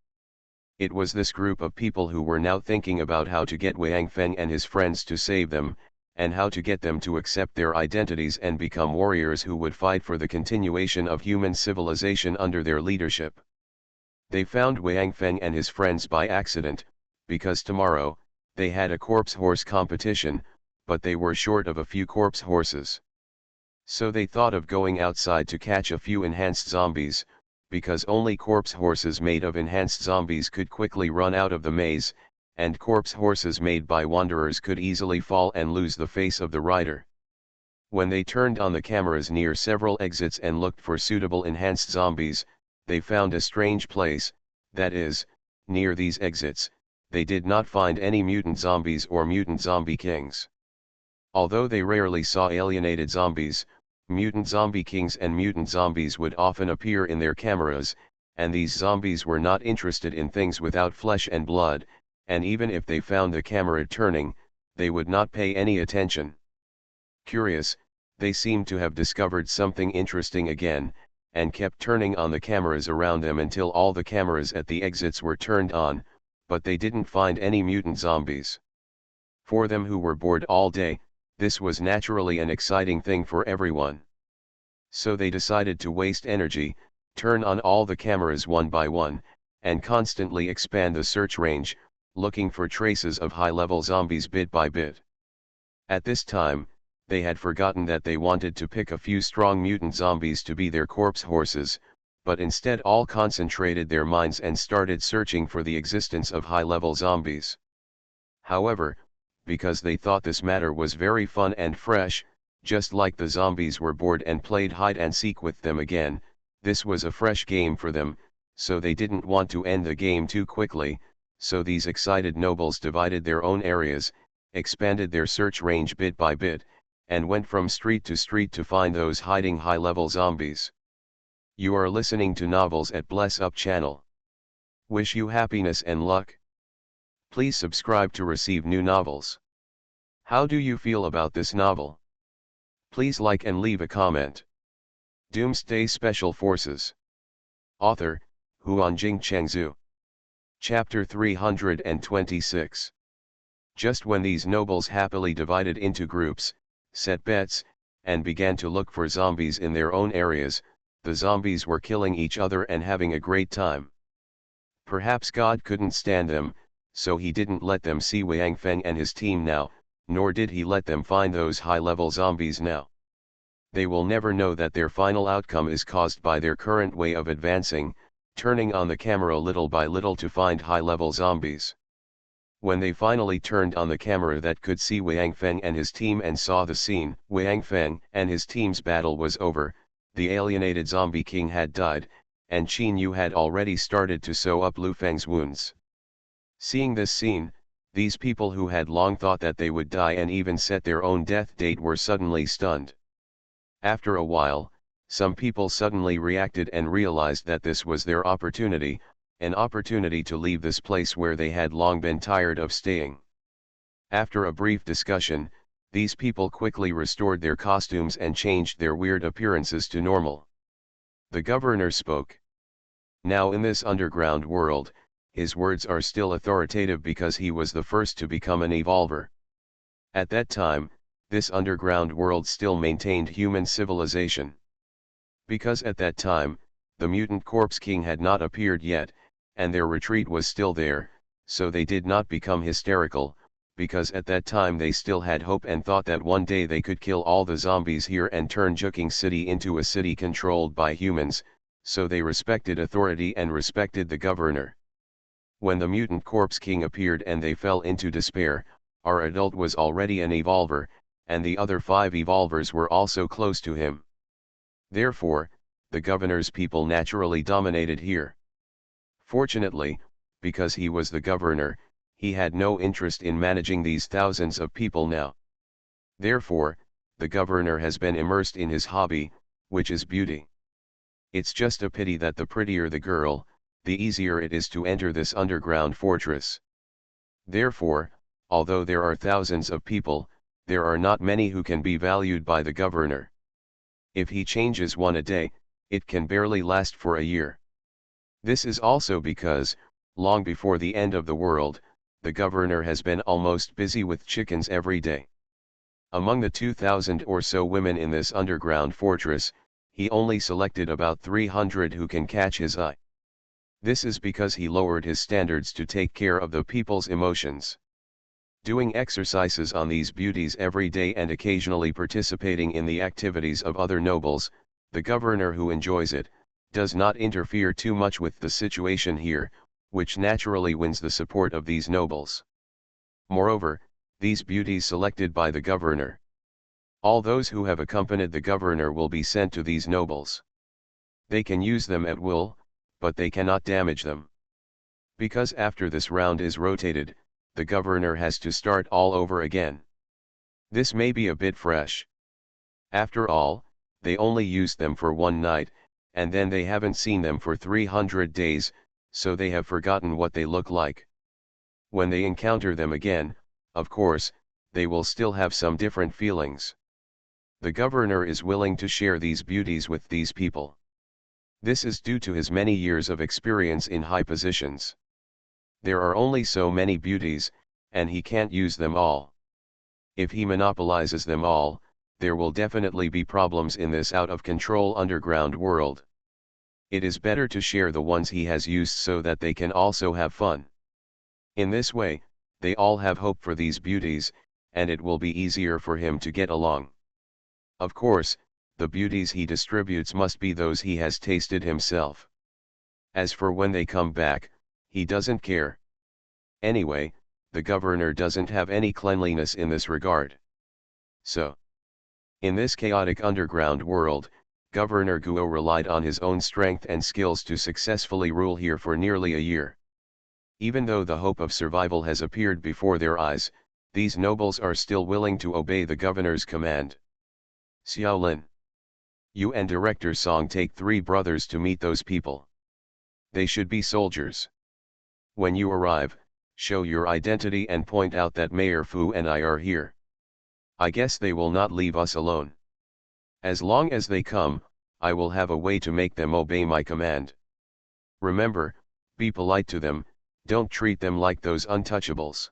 It was this group of people who were now thinking about how to get Wang Feng and his friends to save them, and how to get them to accept their identities and become warriors who would fight for the continuation of human civilization under their leadership. They found Wang Feng and his friends by accident, because tomorrow, they had a corpse horse competition, but they were short of a few corpse horses. So they thought of going outside to catch a few enhanced zombies, because only corpse horses made of enhanced zombies could quickly run out of the maze, and corpse horses made by wanderers could easily fall and lose the face of the rider. When they turned on the cameras near several exits and looked for suitable enhanced zombies, they found a strange place, that is, near these exits, they did not find any mutant zombies or mutant zombie kings. Although they rarely saw alienated zombies, mutant zombie kings and mutant zombies would often appear in their cameras, and these zombies were not interested in things without flesh and blood, and even if they found the camera turning, they would not pay any attention. Curious, they seemed to have discovered something interesting again, and kept turning on the cameras around them until all the cameras at the exits were turned on, but they didn't find any mutant zombies. For them who were bored all day, this was naturally an exciting thing for everyone. So they decided to waste energy, turn on all the cameras one by one, and constantly expand the search range, looking for traces of high-level zombies bit by bit. At this time, they had forgotten that they wanted to pick a few strong mutant zombies to be their corpse horses, but instead all concentrated their minds and started searching for the existence of high-level zombies. However, because they thought this matter was very fun and fresh, just like the zombies were bored and played hide and seek with them again, this was a fresh game for them, so they didn't want to end the game too quickly, so these excited nobles divided their own areas, expanded their search range bit by bit, and went from street to street to find those hiding high-level zombies. You are listening to Novels at Bless Up channel. Wish you happiness and luck. Please subscribe to receive new novels. How do you feel about this novel? Please like and leave a comment. Doomsday Special Forces. Author, Huanjing Chengzhu. Chapter 326. Just when these nobles happily divided into groups, set bets, and began to look for zombies in their own areas, the zombies were killing each other and having a great time. Perhaps God couldn't stand them, so he didn't let them see Wang Feng and his team now, nor did he let them find those high-level zombies now. They will never know that their final outcome is caused by their current way of advancing, turning on the camera little by little to find high-level zombies. When they finally turned on the camera that could see Wang Feng and his team and saw the scene, Wang Feng and his team's battle was over, the alienated zombie king had died, and Qin Yu had already started to sew up Lu Feng's wounds. Seeing this scene, these people who had long thought that they would die and even set their own death date were suddenly stunned. After a while, some people suddenly reacted and realized that this was their opportunity, an opportunity to leave this place where they had long been tired of staying. After a brief discussion, these people quickly restored their costumes and changed their weird appearances to normal. The governor spoke. Now in this underground world, his words are still authoritative because he was the first to become an evolver. At that time, this underground world still maintained human civilization. Because at that time, the mutant corpse king had not appeared yet, and their retreat was still there, so they did not become hysterical, because at that time they still had hope and thought that one day they could kill all the zombies here and turn Juking City into a city controlled by humans, so they respected authority and respected the governor. When the mutant corpse king appeared and they fell into despair, our adult was already an evolver, and the other 5 evolvers were also close to him. Therefore, the governor's people naturally dominated here. Fortunately, because he was the governor, he had no interest in managing these thousands of people now. Therefore, the governor has been immersed in his hobby, which is beauty. It's just a pity that the prettier the girl, the easier it is to enter this underground fortress. Therefore, although there are thousands of people, there are not many who can be valued by the governor. If he changes one a day, it can barely last for a year. This is also because, long before the end of the world, the governor has been almost busy with chickens every day. Among the 2,000 or so women in this underground fortress, he only selected about 300 who can catch his eye. This is because he lowered his standards to take care of the people's emotions. Doing exercises on these beauties every day and occasionally participating in the activities of other nobles, the governor who enjoys it, does not interfere too much with the situation here, which naturally wins the support of these nobles. Moreover, these beauties selected by the governor. All those who have accompanied the governor will be sent to these nobles. They can use them at will, but they cannot damage them. Because after this round is rotated, the governor has to start all over again. This may be a bit fresh. After all, they only used them for one night, and then they haven't seen them for 300 days, so they have forgotten what they look like. When they encounter them again, of course, they will still have some different feelings. The governor is willing to share these beauties with these people. This is due to his many years of experience in high positions. There are only so many beauties, and he can't use them all. If he monopolizes them all, there will definitely be problems in this out-of-control underground world. It is better to share the ones he has used so that they can also have fun. In this way, they all have hope for these beauties, and it will be easier for him to get along. Of course, the beauties he distributes must be those he has tasted himself. As for when they come back, he doesn't care. Anyway, the governor doesn't have any cleanliness in this regard. So, in this chaotic underground world, Governor Guo relied on his own strength and skills to successfully rule here for nearly a year. Even though the hope of survival has appeared before their eyes, these nobles are still willing to obey the governor's command. Xiaolin, you and Director Song take 3 brothers to meet those people. They should be soldiers. When you arrive, show your identity and point out that Mayor Fu and I are here. I guess they will not leave us alone. As long as they come, I will have a way to make them obey my command. Remember, be polite to them, don't treat them like those untouchables.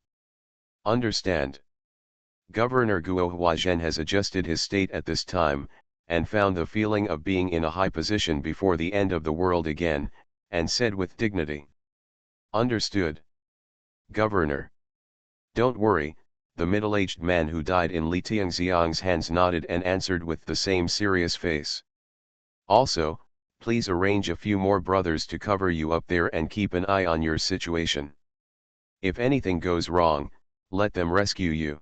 Understand? Governor Guo Huazhen has adjusted his state at this time, and found the feeling of being in a high position before the end of the world again, and said with dignity. Understood. Governor. Don't worry, the middle-aged man who died in Li Tianxiang's hands nodded and answered with the same serious face. Also, please arrange a few more brothers to cover you up there and keep an eye on your situation. If anything goes wrong, let them rescue you.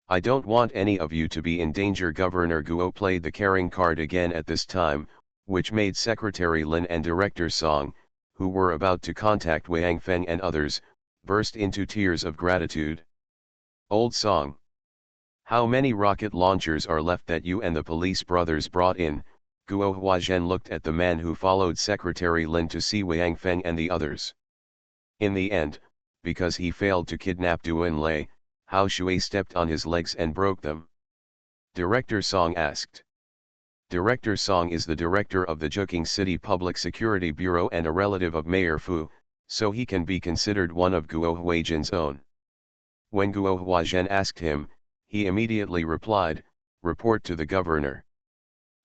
I don't want any of you to be in danger. Governor Guo played the caring card again at this time, which made Secretary Lin and Director Song, who were about to contact Wang Feng and others, burst into tears of gratitude. Old Song. How many rocket launchers are left that you and the police brothers brought in? Guo Huazhen looked at the man who followed Secretary Lin to see Wang Feng and the others. In the end, because he failed to kidnap Duan Lei, Hao Shui stepped on his legs and broke them. Director Song asked. Director Song is the director of the Zhejiang City Public Security Bureau and a relative of Mayor Fu, so he can be considered one of Guo Huazhen's own. When Guo Huazhen asked him, he immediately replied, report to the governor.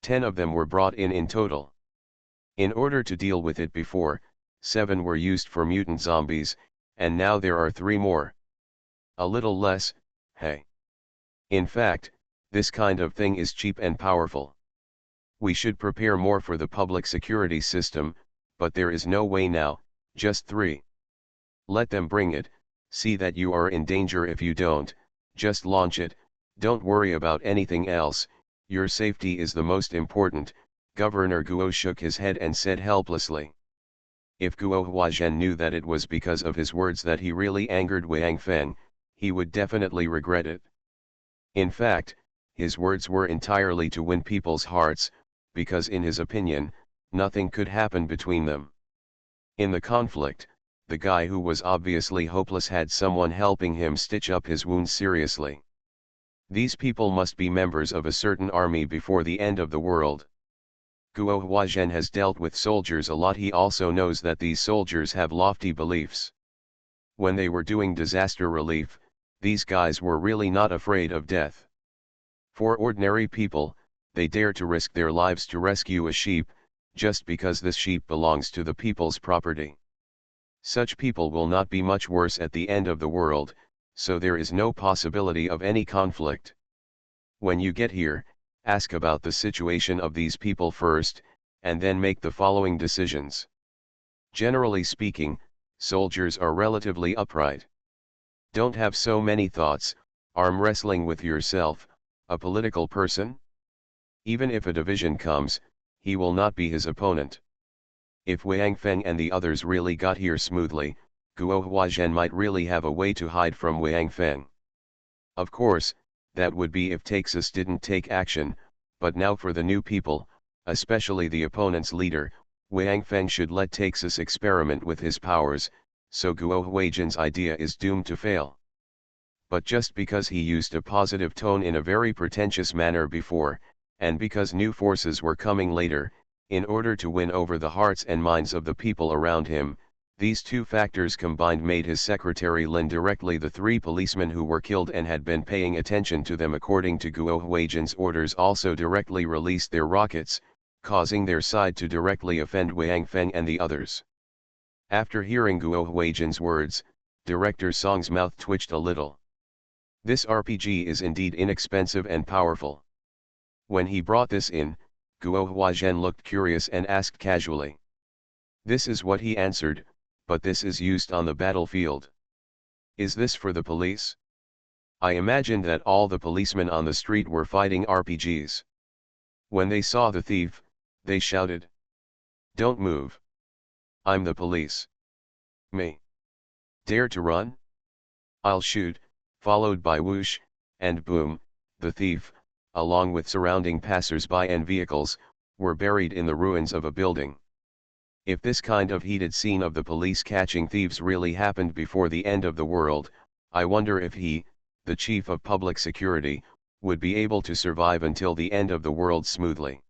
10 of them were brought in total. In order to deal with it before, 7 were used for mutant zombies, and now there are 3 more. A little less, hey. In fact, this kind of thing is cheap and powerful. We should prepare more for the public security system, but there is no way now, just 3. Let them bring it, see that you are in danger. If you don't, just launch it, don't worry about anything else, your safety is the most important. Governor Guo shook his head and said helplessly. If Guo Huazhen knew that it was because of his words that he really angered Wang Feng, he would definitely regret it. In fact, his words were entirely to win people's hearts, because in his opinion, nothing could happen between them. In the conflict, the guy who was obviously hopeless had someone helping him stitch up his wounds seriously. These people must be members of a certain army before the end of the world. Guo Huazhen has dealt with soldiers a lot. He also knows that these soldiers have lofty beliefs. When they were doing disaster relief, these guys were really not afraid of death. For ordinary people, they dare to risk their lives to rescue a sheep, just because this sheep belongs to the people's property. Such people will not be much worse at the end of the world, so there is no possibility of any conflict. When you get here, ask about the situation of these people first, and then make the following decisions. Generally speaking, soldiers are relatively upright. Don't have so many thoughts, arm wrestling with yourself. A political person? Even if a division comes, he will not be his opponent. If Wang Feng and the others really got here smoothly, Guo Huazhen might really have a way to hide from Wang Feng. Of course, that would be if Texas didn't take action, but now for the new people, especially the opponent's leader, Wang Feng should let Texas experiment with his powers, so Guo Huazhen's idea is doomed to fail. But just because he used a positive tone in a very pretentious manner before, and because new forces were coming later, in order to win over the hearts and minds of the people around him, These two factors combined made his secretary Lin directly the three policemen who were killed and had been paying attention to them according to Guo Huijian's orders also directly released their rockets, causing their side to directly offend Wang Feng and the others. After hearing Guo Huijian's words, Director Song's mouth twitched a little. This RPG is indeed inexpensive and powerful. When he brought this in, Guo Huijian looked curious and asked casually. This is what he answered, but this is used on the battlefield. Is this for the police? I imagined that all the policemen on the street were fighting RPGs. When they saw the thief, they shouted. Don't move. I'm the police. Me. Dare to run? I'll shoot, followed by whoosh, and boom, the thief, along with surrounding passers-by and vehicles, were buried in the ruins of a building. If this kind of heated scene of the police catching thieves really happened before the end of the world, I wonder if he, the chief of public security, would be able to survive until the end of the world smoothly.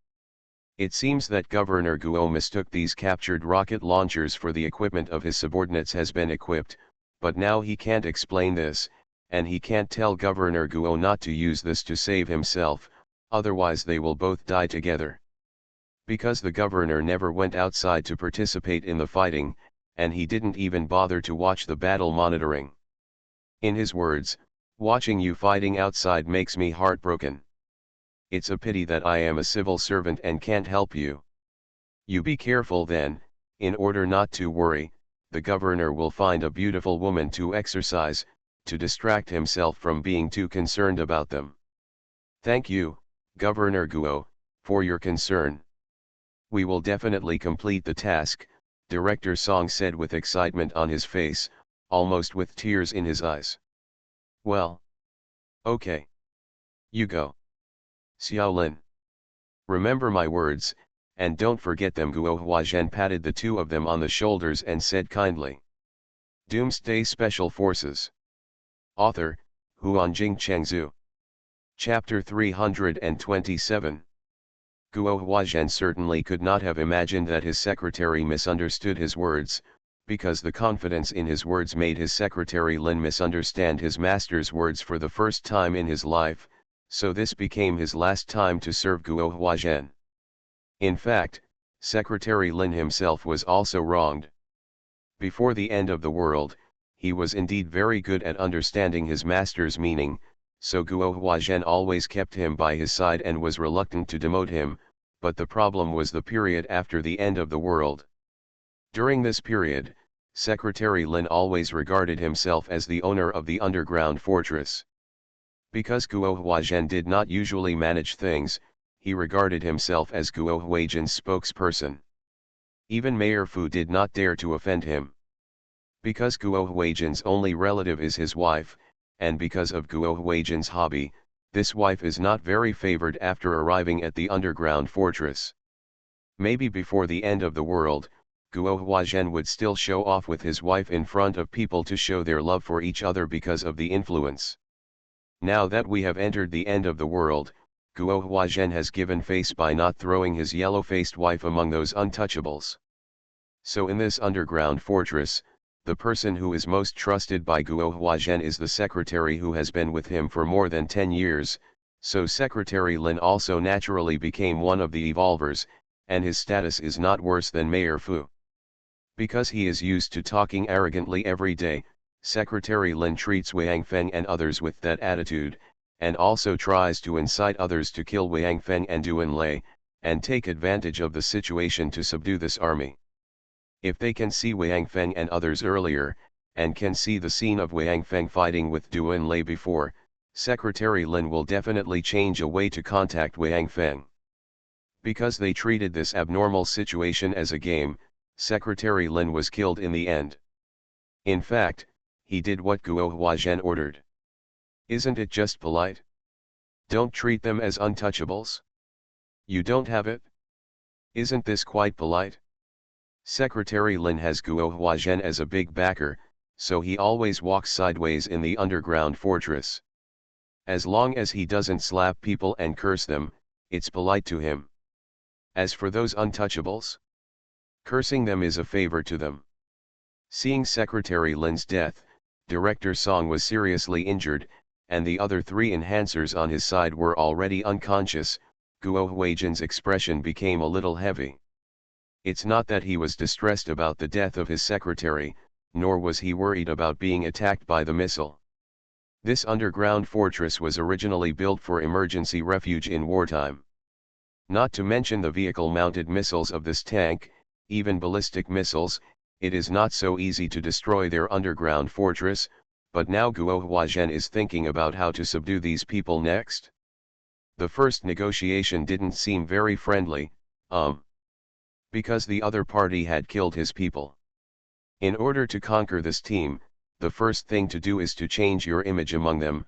It seems that Governor Guo mistook these captured rocket launchers for the equipment of his subordinates has been equipped, but now he can't explain this, and he can't tell Governor Guo not to use this to save himself, otherwise they will both die together. Because the governor never went outside to participate in the fighting, and he didn't even bother to watch the battle monitoring. In his words, watching you fighting outside makes me heartbroken. It's a pity that I am a civil servant and can't help you. You be careful then, in order not to worry, the governor will find a beautiful woman to exercise, to distract himself from being too concerned about them. Thank you, Governor Guo, for your concern. We will definitely complete the task, Director Song said with excitement on his face, almost with tears in his eyes. Well. Okay. You go. Xiaolin. Remember my words, and don't forget them. Guo Huajian patted the two of them on the shoulders and said kindly. Doomsday Special Forces. Author, Huanjing Chengzhu. Chapter 327. Guo Huajian certainly could not have imagined that his secretary misunderstood his words, because the confidence in his words made his secretary Lin misunderstand his master's words for the first time in his life, so this became his last time to serve Guo Huajian. In fact, Secretary Lin himself was also wronged. Before the end of the world, he was indeed very good at understanding his master's meaning, so Guo Huajian always kept him by his side and was reluctant to demote him, but the problem was the period after the end of the world. During this period, Secretary Lin always regarded himself as the owner of the underground fortress. Because Guo Huajian did not usually manage things, he regarded himself as Guo Huijian's spokesperson. Even Mayor Fu did not dare to offend him. Because Guo Huijian's only relative is his wife, and because of Guo Huijian's hobby, this wife is not very favored after arriving at the underground fortress. Maybe before the end of the world, Guo Huajian would still show off with his wife in front of people to show their love for each other because of the influence. Now that we have entered the end of the world, Guo Huajian has given face by not throwing his yellow-faced wife among those untouchables. So in this underground fortress, the person who is most trusted by Guo Huajian is the secretary who has been with him for more than 10 years, so Secretary Lin also naturally became one of the evolvers, and his status is not worse than Mayor Fu. Because he is used to talking arrogantly every day, Secretary Lin treats Wang Feng and others with that attitude, and also tries to incite others to kill Wang Feng and Duan Lei, and take advantage of the situation to subdue this army. If they can see Wang Feng and others earlier, and can see the scene of Wang Feng fighting with Duan Lei before, Secretary Lin will definitely change a way to contact Wang Feng. Because they treated this abnormal situation as a game, Secretary Lin was killed in the end. In fact, he did what Guo Huajian ordered. Isn't it just polite? Don't treat them as untouchables. You don't have it? Isn't this quite polite? Secretary Lin has Guo Huajian as a big backer, so he always walks sideways in the underground fortress. As long as he doesn't slap people and curse them, it's polite to him. As for those untouchables, cursing them is a favor to them. Seeing Secretary Lin's death, Director Song was seriously injured, and the other three enhancers on his side were already unconscious. Guo Huijin's expression became a little heavy. It's not that he was distressed about the death of his secretary, nor was he worried about being attacked by the missile. This underground fortress was originally built for emergency refuge in wartime. Not to mention the vehicle-mounted missiles of this tank, even ballistic missiles, it is not so easy to destroy their underground fortress, but now Guo Huijin is thinking about how to subdue these people next. The first negotiation didn't seem very friendly, because the other party had killed his people. In order to conquer this team, the first thing to do is to change your image among them,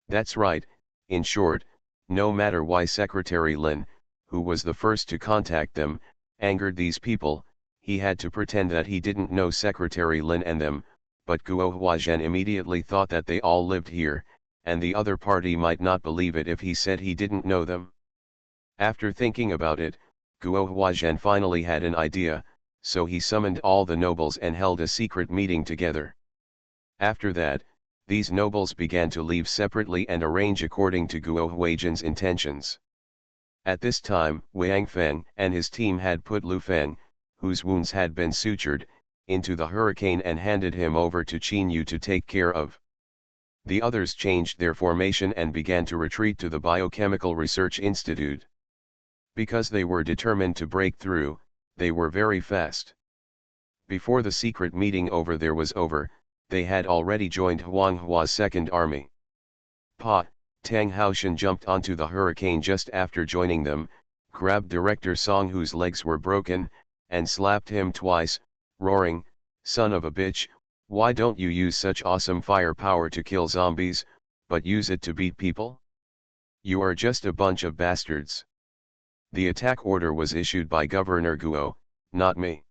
That's right, in short, no matter why Secretary Lin, who was the first to contact them, angered these people, he had to pretend that he didn't know Secretary Lin and them, but Guo Huijin immediately thought that they all lived here, and the other party might not believe it if he said he didn't know them. After thinking about it, Guo Huijin finally had an idea, so he summoned all the nobles and held a secret meeting together. After that, these nobles began to leave separately and arrange according to Guo Huijin's intentions. At this time, Wang Feng and his team had put Lu Feng, whose wounds had been sutured, into the hurricane and handed him over to Qin Yu to take care of. The others changed their formation and began to retreat to the Biochemical Research Institute. Because they were determined to break through, they were very fast. Before the secret meeting over there was over, they had already joined Huang Hua's second army. Tang Haoshan jumped onto the hurricane just after joining them, grabbed Director Song whose legs were broken, and slapped him twice, roaring, "Son of a bitch, why don't you use such awesome firepower to kill zombies, but use it to beat people? You are just a bunch of bastards." The attack order was issued by Governor Guo, not me.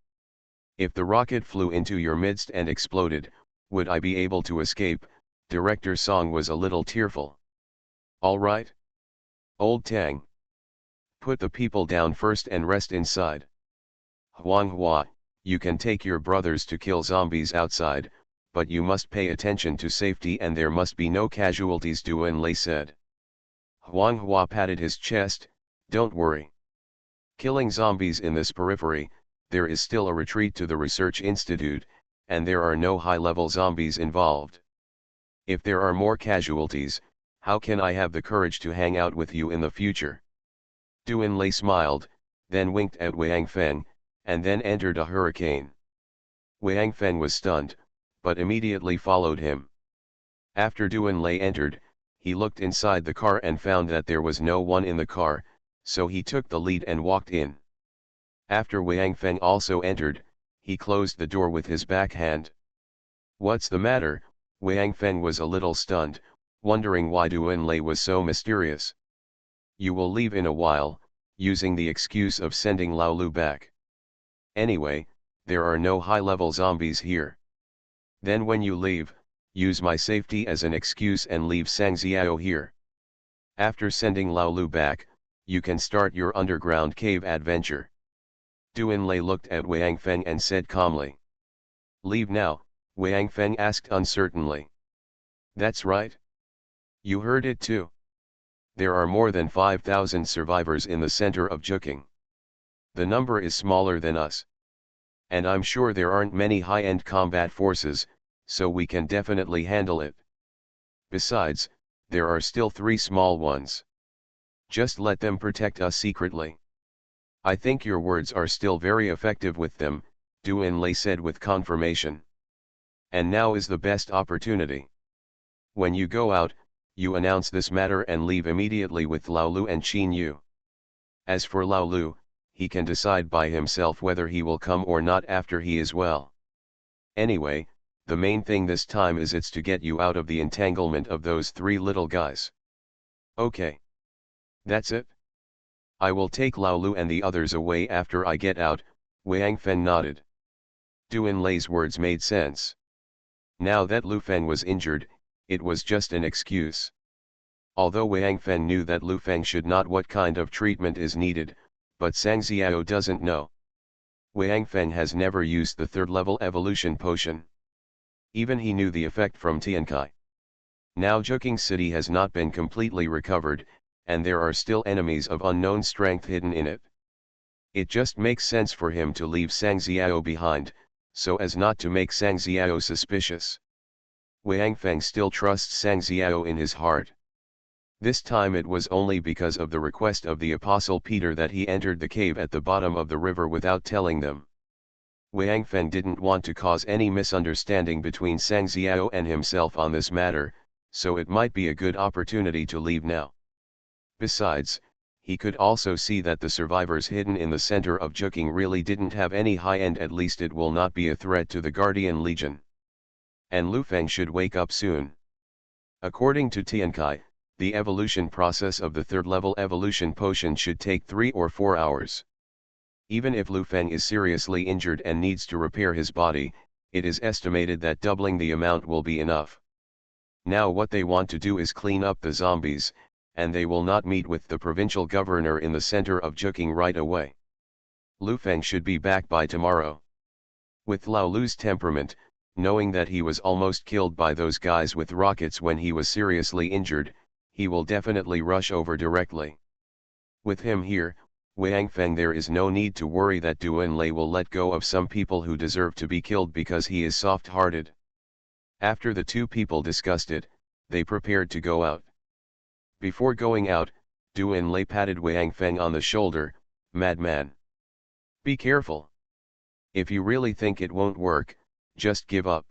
If the rocket flew into your midst and exploded, would I be able to escape? Director Song was a little tearful. All right. Old Tang. Put the people down first and rest inside. Huang Hua, you can take your brothers to kill zombies outside, but you must pay attention to safety and there must be no casualties, Duan Lei said. Huang Hua patted his chest, don't worry. Killing zombies in this periphery, there is still a retreat to the research institute, and there are no high-level zombies involved. If there are more casualties, how can I have the courage to hang out with you in the future? Duan Lei smiled, then winked at Wang Feng, and then entered a hurricane. Wang Feng was stunned, but immediately followed him. After Duan Lei entered, he looked inside the car and found that there was no one in the car, so he took the lead and walked in. After Wang Feng also entered, he closed the door with his backhand. What's the matter? Wang Feng was a little stunned, wondering why Duan Lei was so mysterious. You will leave in a while, using the excuse of sending Lao Lu back. Anyway, there are no high-level zombies here. Then when you leave, use my safety as an excuse and leave Sang Xiao here. After sending Lao Lu back, you can start your underground cave adventure. Duan Lei looked at Wang Feng and said calmly. Leave now, Wang Feng asked uncertainly. That's right. You heard it too. There are more than 5,000 survivors in the center of Juking. The number is smaller than us. And I'm sure there aren't many high-end combat forces, so we can definitely handle it. Besides, there are still 3 small ones. Just let them protect us secretly. I think your words are still very effective with them, Duan Lei said with confirmation. And now is the best opportunity. When you go out, you announce this matter and leave immediately with Lao Lu and Qin Yu. As for Lao Lu, he can decide by himself whether he will come or not after he is well. Anyway, the main thing this time is it's to get you out of the entanglement of those 3 little guys. Okay. That's it? I will take Lao Lu and the others away after I get out, Wang Feng nodded. Duan Lei's words made sense. Now that Lu Feng was injured, it was just an excuse. Although Wang Feng knew that Lu Feng should not what kind of treatment is needed, but Sang Xiao doesn't know. Wang Feng has never used the third-level evolution potion. Even he knew the effect from Tiankai. Now Juking City has not been completely recovered, and there are still enemies of unknown strength hidden in it. It just makes sense for him to leave Sang Xiao behind, so as not to make Sang Xiao suspicious. Wang Feng still trusts Sang Xiao in his heart. This time it was only because of the request of the Apostle Peter that he entered the cave at the bottom of the river without telling them. Wang Feng didn't want to cause any misunderstanding between Sang Xiao and himself on this matter, so it might be a good opportunity to leave now. Besides, he could also see that the survivors hidden in the center of Juking really didn't have any high-end. At least it will not be a threat to the Guardian Legion. And Lu Feng should wake up soon. According to Tiankai, the evolution process of the third-level evolution potion should take 3 or 4 hours. Even if Lu Feng is seriously injured and needs to repair his body, it is estimated that doubling the amount will be enough. Now what they want to do is clean up the zombies, and they will not meet with the provincial governor in the center of Juking right away. Lu Feng should be back by tomorrow. With Lao Lu's temperament, knowing that he was almost killed by those guys with rockets when he was seriously injured, he will definitely rush over directly. With him here, Wang Feng, there is no need to worry that Duan Lei will let go of some people who deserve to be killed because he is soft-hearted. After the two people discussed it, they prepared to go out. Before going out, Duan Lei patted Wang Feng on the shoulder. "Madman. Be careful. If you really think it won't work, just give up.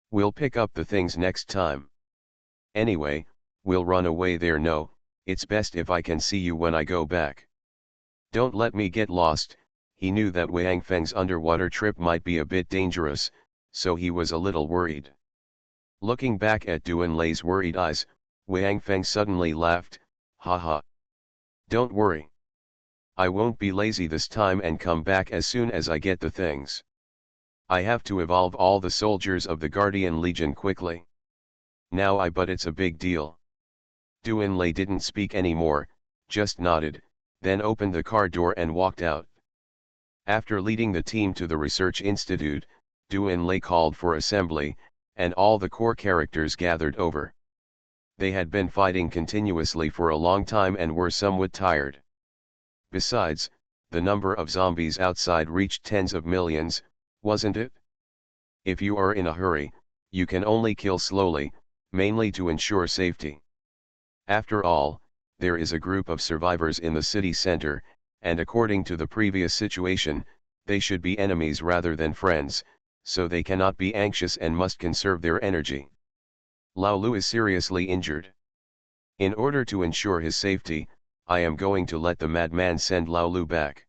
We'll pick up the things next time. Anyway, we'll run away there. No, it's best if I can see you when I go back. Don't let me get lost." He knew that Wang Feng's underwater trip might be a bit dangerous, so he was a little worried. Looking back at Duan Lei's worried eyes, Wang Feng suddenly laughed. "Ha ha. Don't worry. I won't be lazy this time and come back as soon as I get the things. I have to evolve all the soldiers of the Guardian Legion quickly. But it's a big deal." Duan Lei didn't speak anymore, just nodded, then opened the car door and walked out. After leading the team to the research institute, Duan Lei called for assembly, and all the core characters gathered over. They had been fighting continuously for a long time and were somewhat tired. Besides, the number of zombies outside reached tens of millions, wasn't it? If you are in a hurry, you can only kill slowly, mainly to ensure safety. After all, there is a group of survivors in the city center, and according to the previous situation, they should be enemies rather than friends, so they cannot be anxious and must conserve their energy. Lao Lu is seriously injured. In order to ensure his safety, I am going to let the madman send Lao Lu back.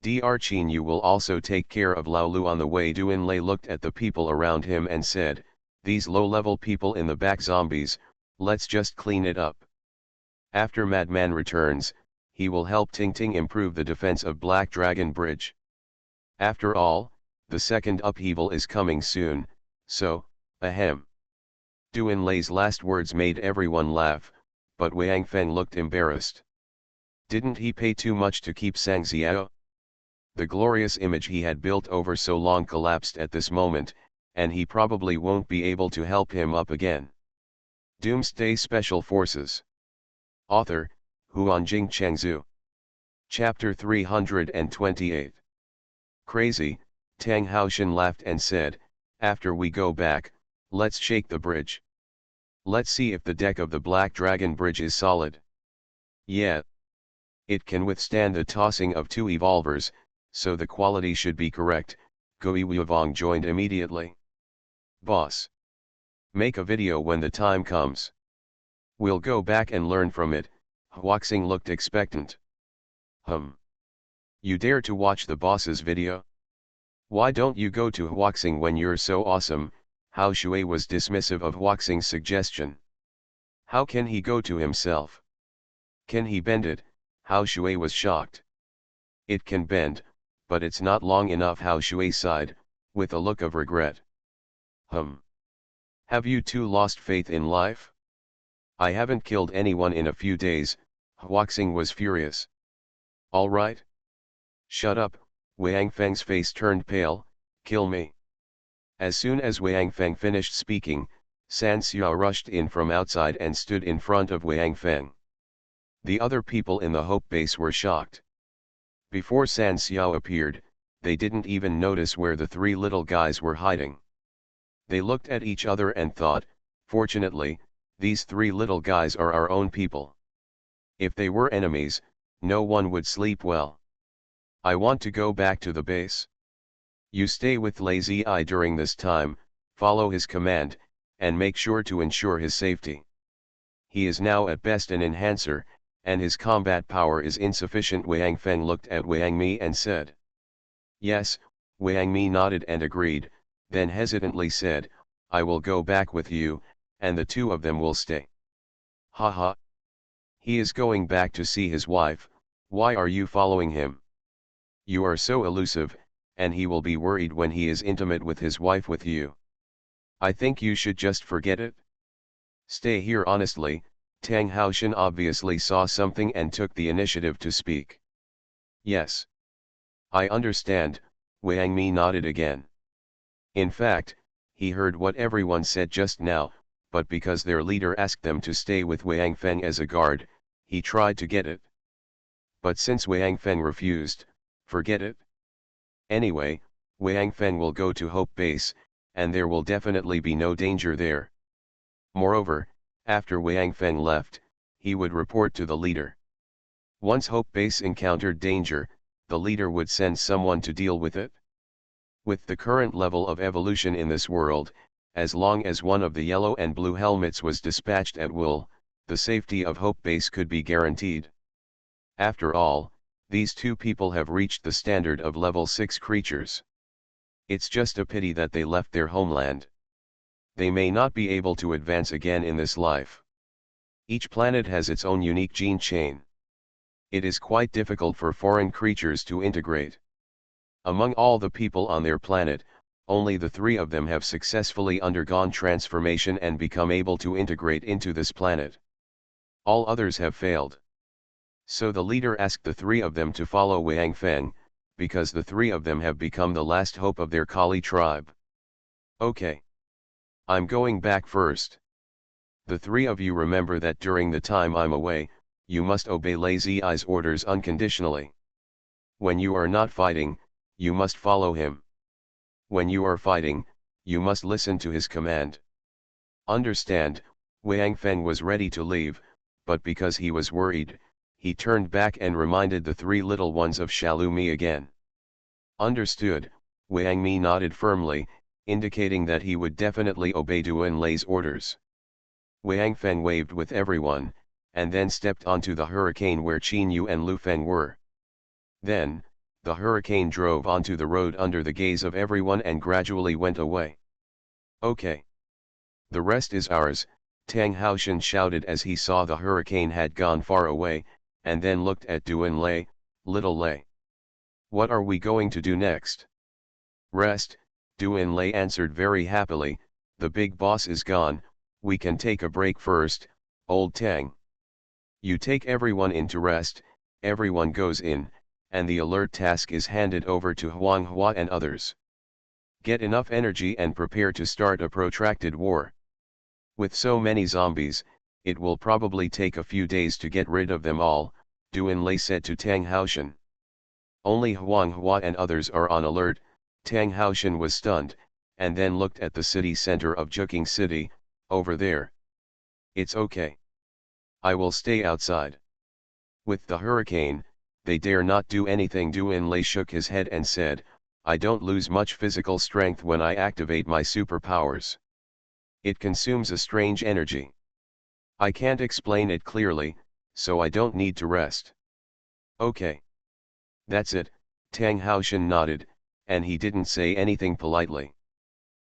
Dr. Qin, you will also take care of Lao Lu on the way. Duan Lei looked at the people around him and said, "These low-level people in the back zombies, let's just clean it up. After madman returns, he will help Ting Ting improve the defense of Black Dragon Bridge. After all, the second upheaval is coming soon, so, ahem." Duan Lei's last words made everyone laugh, but Wang Feng looked embarrassed. Didn't he pay too much to keep Sang Xiao? The glorious image he had built over so long collapsed at this moment, and he probably won't be able to help him up again. Doomsday Special Forces. Author, Huanjing Chengzhu. Chapter 328. Crazy, Tang Haoshan laughed and said, "After we go back, let's shake the bridge. Let's see if the deck of the Black Dragon Bridge is solid. Yeah. It can withstand the tossing of 2 evolvers, so the quality should be correct." Gui Wuivong joined immediately. "Boss. Make a video when the time comes. We'll go back and learn from it." Huaxing looked expectant. You dare to watch the boss's video? Why don't you go to Huaxing when you're so awesome? Hao Shui was dismissive of Huaxing's suggestion. How can he go to himself? Can he bend it? Hao Shui was shocked. It can bend, but it's not long enough. Hao Shui sighed, with a look of regret. Have you two lost faith in life? I haven't killed anyone in a few days. Huaxing was furious. All right. Shut up, Wang Feng's face turned pale. Kill me. As soon as Wang Feng finished speaking, San Xiao rushed in from outside and stood in front of Wang Feng. The other people in the Hope base were shocked. Before San Xiao appeared, they didn't even notice where the three little guys were hiding. They looked at each other and thought, fortunately, these three little guys are our own people. If they were enemies, no one would sleep well. I want to go back to the base. You stay with Lazy Eye during this time, follow his command, and make sure to ensure his safety. He is now at best an enhancer, and his combat power is insufficient. Wang Feng looked at Wang Mi and said. Yes, Wang Mi nodded and agreed, then hesitantly said, I will go back with you, and the two of them will stay. Haha. He is going back to see his wife, why are you following him? You are so elusive, and he will be worried when he is intimate with his wife with you. I think you should just forget it. Stay here honestly. Tang Haoshan obviously saw something and took the initiative to speak. Yes. I understand, Wang Mi nodded again. In fact, he heard what everyone said just now, but because their leader asked them to stay with Wang Feng as a guard, he tried to get it. But since Wang Feng refused, forget it. Anyway, Wang Feng will go to Hope Base, and there will definitely be no danger there. Moreover, after Wang Feng left, he would report to the leader. Once Hope Base encountered danger, the leader would send someone to deal with it. With the current level of evolution in this world, as long as one of the yellow and blue helmets was dispatched at will, the safety of Hope Base could be guaranteed. After all, these two people have reached the standard of level 6 creatures. It's just a pity that they left their homeland. They may not be able to advance again in this life. Each planet has its own unique gene chain. It is quite difficult for foreign creatures to integrate. Among all the people on their planet, only the three of them have successfully undergone transformation and become able to integrate into this planet. All others have failed. So the leader asked the three of them to follow Wang Feng, because the three of them have become the last hope of their Kali tribe. Okay. I'm going back first. The three of you remember that during the time I'm away, you must obey Lazy Eye's orders unconditionally. When you are not fighting, you must follow him. When you are fighting, you must listen to his command. Understand? Wang Feng was ready to leave, but because he was worried, he turned back and reminded the three little ones of Shalu Mi again. Understood, Wang Mi nodded firmly, indicating that he would definitely obey Duan Lei's orders. Wang Feng waved with everyone, and then stepped onto the hurricane where Qin Yu and Lu Feng were. Then, the hurricane drove onto the road under the gaze of everyone and gradually went away. Okay. The rest is ours, Tang Haoshan shouted as he saw the hurricane had gone far away, and then looked at Duan Lei, Little Lei. What are we going to do next? Rest, Duan Lei answered very happily, the big boss is gone, we can take a break first, old Tang. You take everyone in to rest, everyone goes in, and the alert task is handed over to Huang Hua and others. Get enough energy and prepare to start a protracted war. With so many zombies, it will probably take a few days to get rid of them all, Duan Lei said to Tang Haoshan. Only Huang Hua and others are on alert. Tang Haoshan was stunned, and then looked at the city center of Juking City, over there. It's okay. I will stay outside. With the hurricane, they dare not do anything. Duan Lei shook his head and said, I don't lose much physical strength when I activate my superpowers. It consumes a strange energy. I can't explain it clearly, so I don't need to rest. Okay. That's it, Tang Haoshan nodded, and he didn't say anything politely.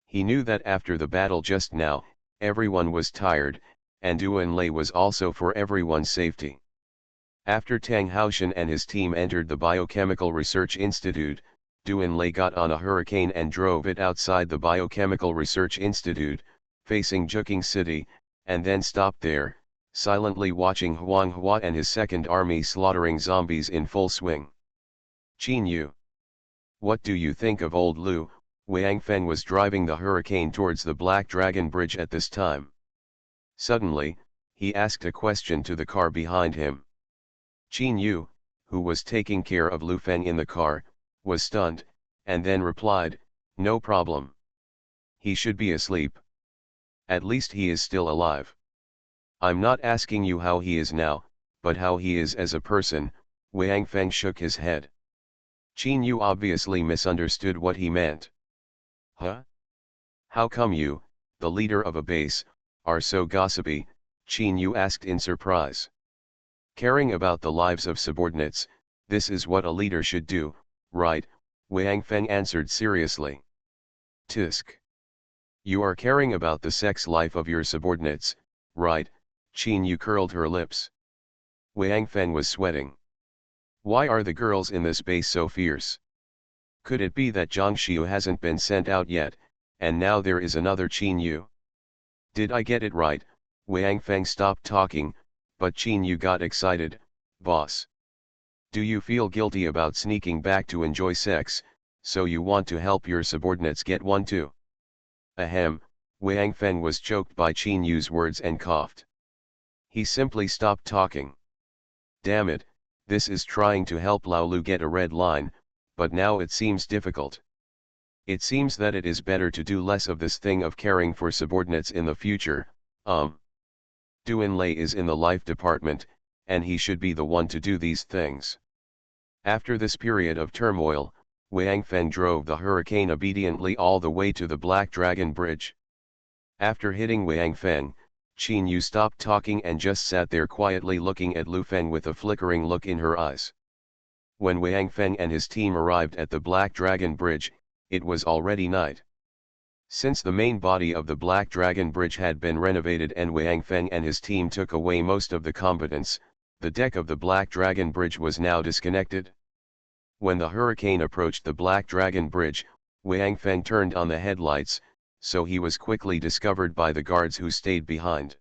He knew that after the battle just now, everyone was tired, and Duan Lei was also for everyone's safety. After Tang Haoshan and his team entered the Biochemical Research Institute, Duan Lei got on a hurricane and drove it outside the Biochemical Research Institute, facing Juking City, and then stopped there, silently watching Huang Hua and his second army slaughtering zombies in full swing. Qin Yu. What do you think of old Lu? Wang Feng was driving the Hurricane towards the Black Dragon Bridge at this time. Suddenly, he asked a question to the car behind him. Qin Yu, who was taking care of Lu Feng in the car, was stunned, and then replied, "No problem. He should be asleep. At least he is still alive. I'm not asking you how he is now, but how he is as a person." Wang Feng shook his head. Qin Yu obviously misunderstood what he meant. Huh? How come you, the leader of a base, are so gossipy? Qin Yu asked in surprise. Caring about the lives of subordinates, this is what a leader should do, right? Wang Feng answered seriously. Tisk. You are caring about the sex life of your subordinates, right? Qin Yu curled her lips. Wang Feng was sweating. Why are the girls in this base so fierce? Could it be that Zhang Xiu hasn't been sent out yet, and now there is another Qin Yu? Did I get it right? Wang Feng stopped talking, but Qin Yu got excited. Boss. Do you feel guilty about sneaking back to enjoy sex, so you want to help your subordinates get one too? Ahem. Wang Feng was choked by Qin Yu's words and coughed. He simply stopped talking. Damn it, this is trying to help Lao Lu get a red line, but now it seems difficult. It seems that it is better to do less of this thing of caring for subordinates in the future. Duan Lei is in the life department, and he should be the one to do these things. After this period of turmoil, Wang Feng drove the Hurricane obediently all the way to the Black Dragon Bridge. After hitting Wang Feng, Qin Yu stopped talking and just sat there quietly looking at Lu Feng with a flickering look in her eyes. When Wang Feng and his team arrived at the Black Dragon Bridge, it was already night. Since the main body of the Black Dragon Bridge had been renovated and Wang Feng and his team took away most of the combatants, the deck of the Black Dragon Bridge was now disconnected. When the Hurricane approached the Black Dragon Bridge, Wang Feng turned on the headlights, so he was quickly discovered by the guards who stayed behind.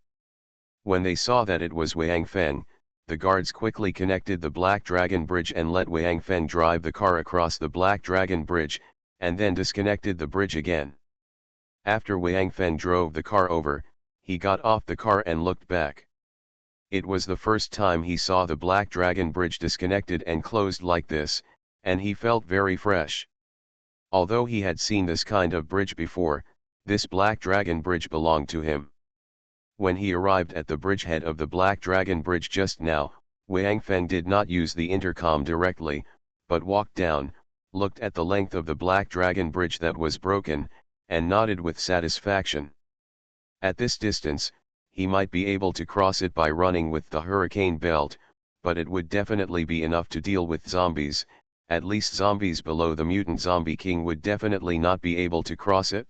When they saw that it was Wang Feng, the guards quickly connected the Black Dragon Bridge and let Wang Feng drive the car across the Black Dragon Bridge, and then disconnected the bridge again. After Wang Feng drove the car over, he got off the car and looked back. It was the first time he saw the Black Dragon Bridge disconnected and closed like this, and he felt very fresh. Although he had seen this kind of bridge before, this Black Dragon Bridge belonged to him. When he arrived at the bridgehead of the Black Dragon Bridge just now, Wang Feng did not use the intercom directly, but walked down, looked at the length of the Black Dragon Bridge that was broken, and nodded with satisfaction. At this distance, he might be able to cross it by running with the Hurricane belt, but it would definitely be enough to deal with zombies. At least zombies below the mutant zombie king would definitely not be able to cross it.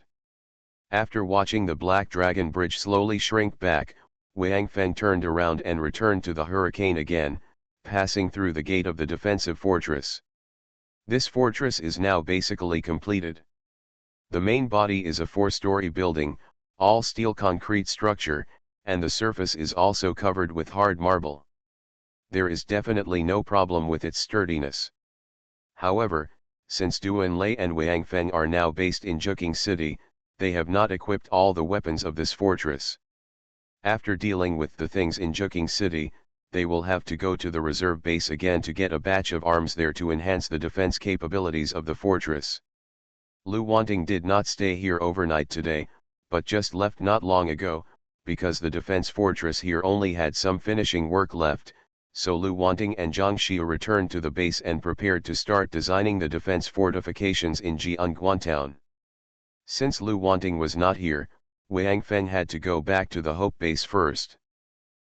After watching the Black Dragon Bridge slowly shrink back, Wang Feng turned around and returned to the Hurricane again, passing through the gate of the defensive fortress. This fortress is now basically completed. The main body is a 4-story building, all steel concrete structure, and the surface is also covered with hard marble. There is definitely no problem with its sturdiness. However, since Duan Lei and Wang Feng are now based in Juking City, they have not equipped all the weapons of this fortress. After dealing with the things in Juking City, they will have to go to the reserve base again to get a batch of arms there to enhance the defense capabilities of the fortress. Lu Wanting did not stay here overnight today, but just left not long ago, because the defense fortress here only had some finishing work left, so Lu Wanting and Zhang Xiu returned to the base and prepared to start designing the defense fortifications in Jianguan town. Since Lu Wanting was not here, Wang Feng had to go back to the Hope base first.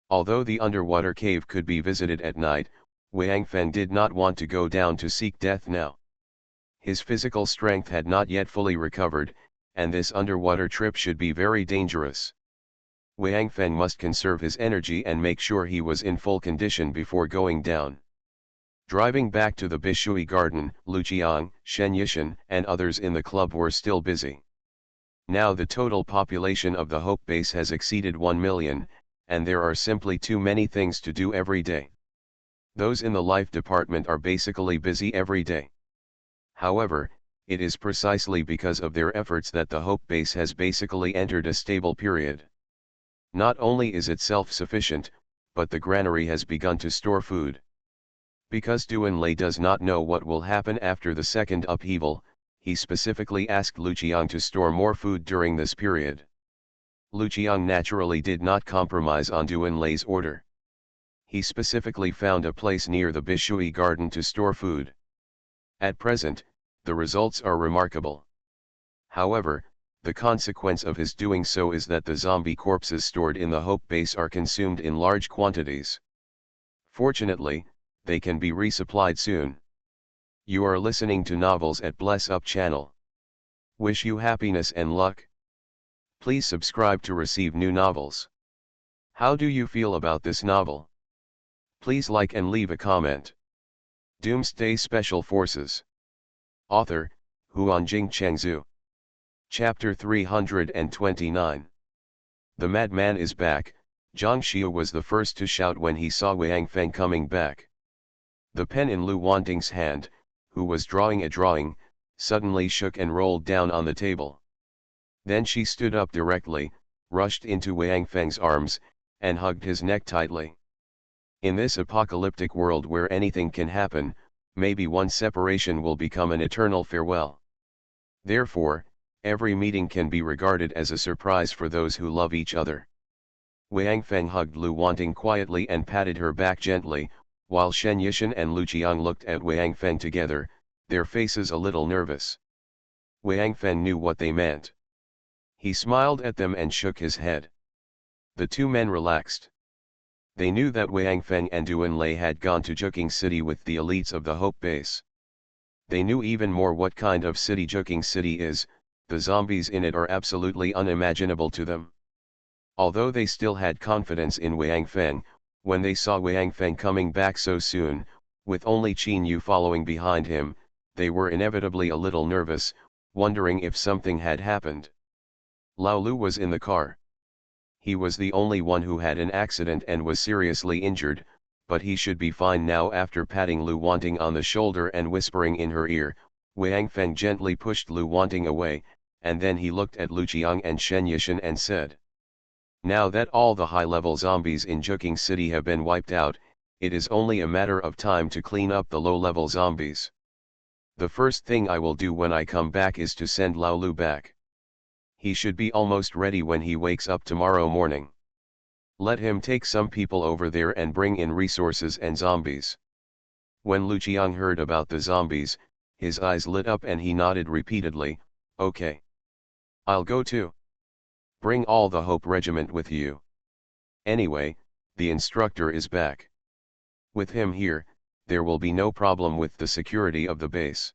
Although the underwater cave could be visited at night, Wang Feng did not want to go down to seek death now. His physical strength had not yet fully recovered, and this underwater trip should be very dangerous. Wang Feng must conserve his energy and make sure he was in full condition before going down. Driving back to the Bishui Garden, Lu Qiang, Shen Yishan, and others in the club were still busy. Now the total population of the Hope base has exceeded 1 million, and there are simply too many things to do every day. Those in the life department are basically busy every day. However, it is precisely because of their efforts that the Hope Base has basically entered a stable period. Not only is it self-sufficient, but the granary has begun to store food. Because Doomsday does not know what will happen after the second upheaval, he specifically asked Luqiang to store more food during this period. Luqiang naturally did not compromise on Doomsday's order. He specifically found a place near the Bishui garden to store food. At present, the results are remarkable. However, the consequence of his doing so is that the zombie corpses stored in the Hope Base are consumed in large quantities. Fortunately, they can be resupplied soon. You are listening to Novels at Bless Up channel. Wish you happiness and luck. Please subscribe to receive new novels. How do you feel about this novel? Please like and leave a comment. Doomsday Special Forces. Author, Huanjing Chengzhu. Chapter 329. The madman is back. Zhang Xiu was the first to shout when he saw Wang Feng coming back. The pen in Lu Wanting's hand, who was drawing a drawing, suddenly shook and rolled down on the table. Then she stood up directly, rushed into Wang Feng's arms, and hugged his neck tightly. In this apocalyptic world where anything can happen, maybe one separation will become an eternal farewell. Therefore, every meeting can be regarded as a surprise for those who love each other. Wang Feng hugged Lu Wanting quietly and patted her back gently, while Shen Yishan and Luqiang looked at Wang Feng together, their faces a little nervous. Wang Feng knew what they meant. He smiled at them and shook his head. The two men relaxed. They knew that Wang Feng and Doomsday had gone to Juking City with the elites of the Hope Base. They knew even more what kind of city Juking City is. The zombies in it are absolutely unimaginable to them. Although they still had confidence in Wang Feng, when they saw Wang Feng coming back so soon, with only Qin Yu following behind him, they were inevitably a little nervous, wondering if something had happened. Lao Lu was in the car. He was the only one who had an accident and was seriously injured, but he should be fine now. After patting Lu Wanting on the shoulder and whispering in her ear, Wang Feng gently pushed Lu Wanting away, and then he looked at Luqiang and Shen Yishan and said, "Now that all the high-level zombies in Juking City have been wiped out, it is only a matter of time to clean up the low-level zombies. The first thing I will do when I come back is to send Lao Lu back. He should be almost ready when he wakes up tomorrow morning. Let him take some people over there and bring in resources and zombies." When Luqiang heard about the zombies, his eyes lit up and he nodded repeatedly, "Okay. I'll go too. Bring all the Hope Regiment with you. Anyway, the instructor is back. With him here, there will be no problem with the security of the base."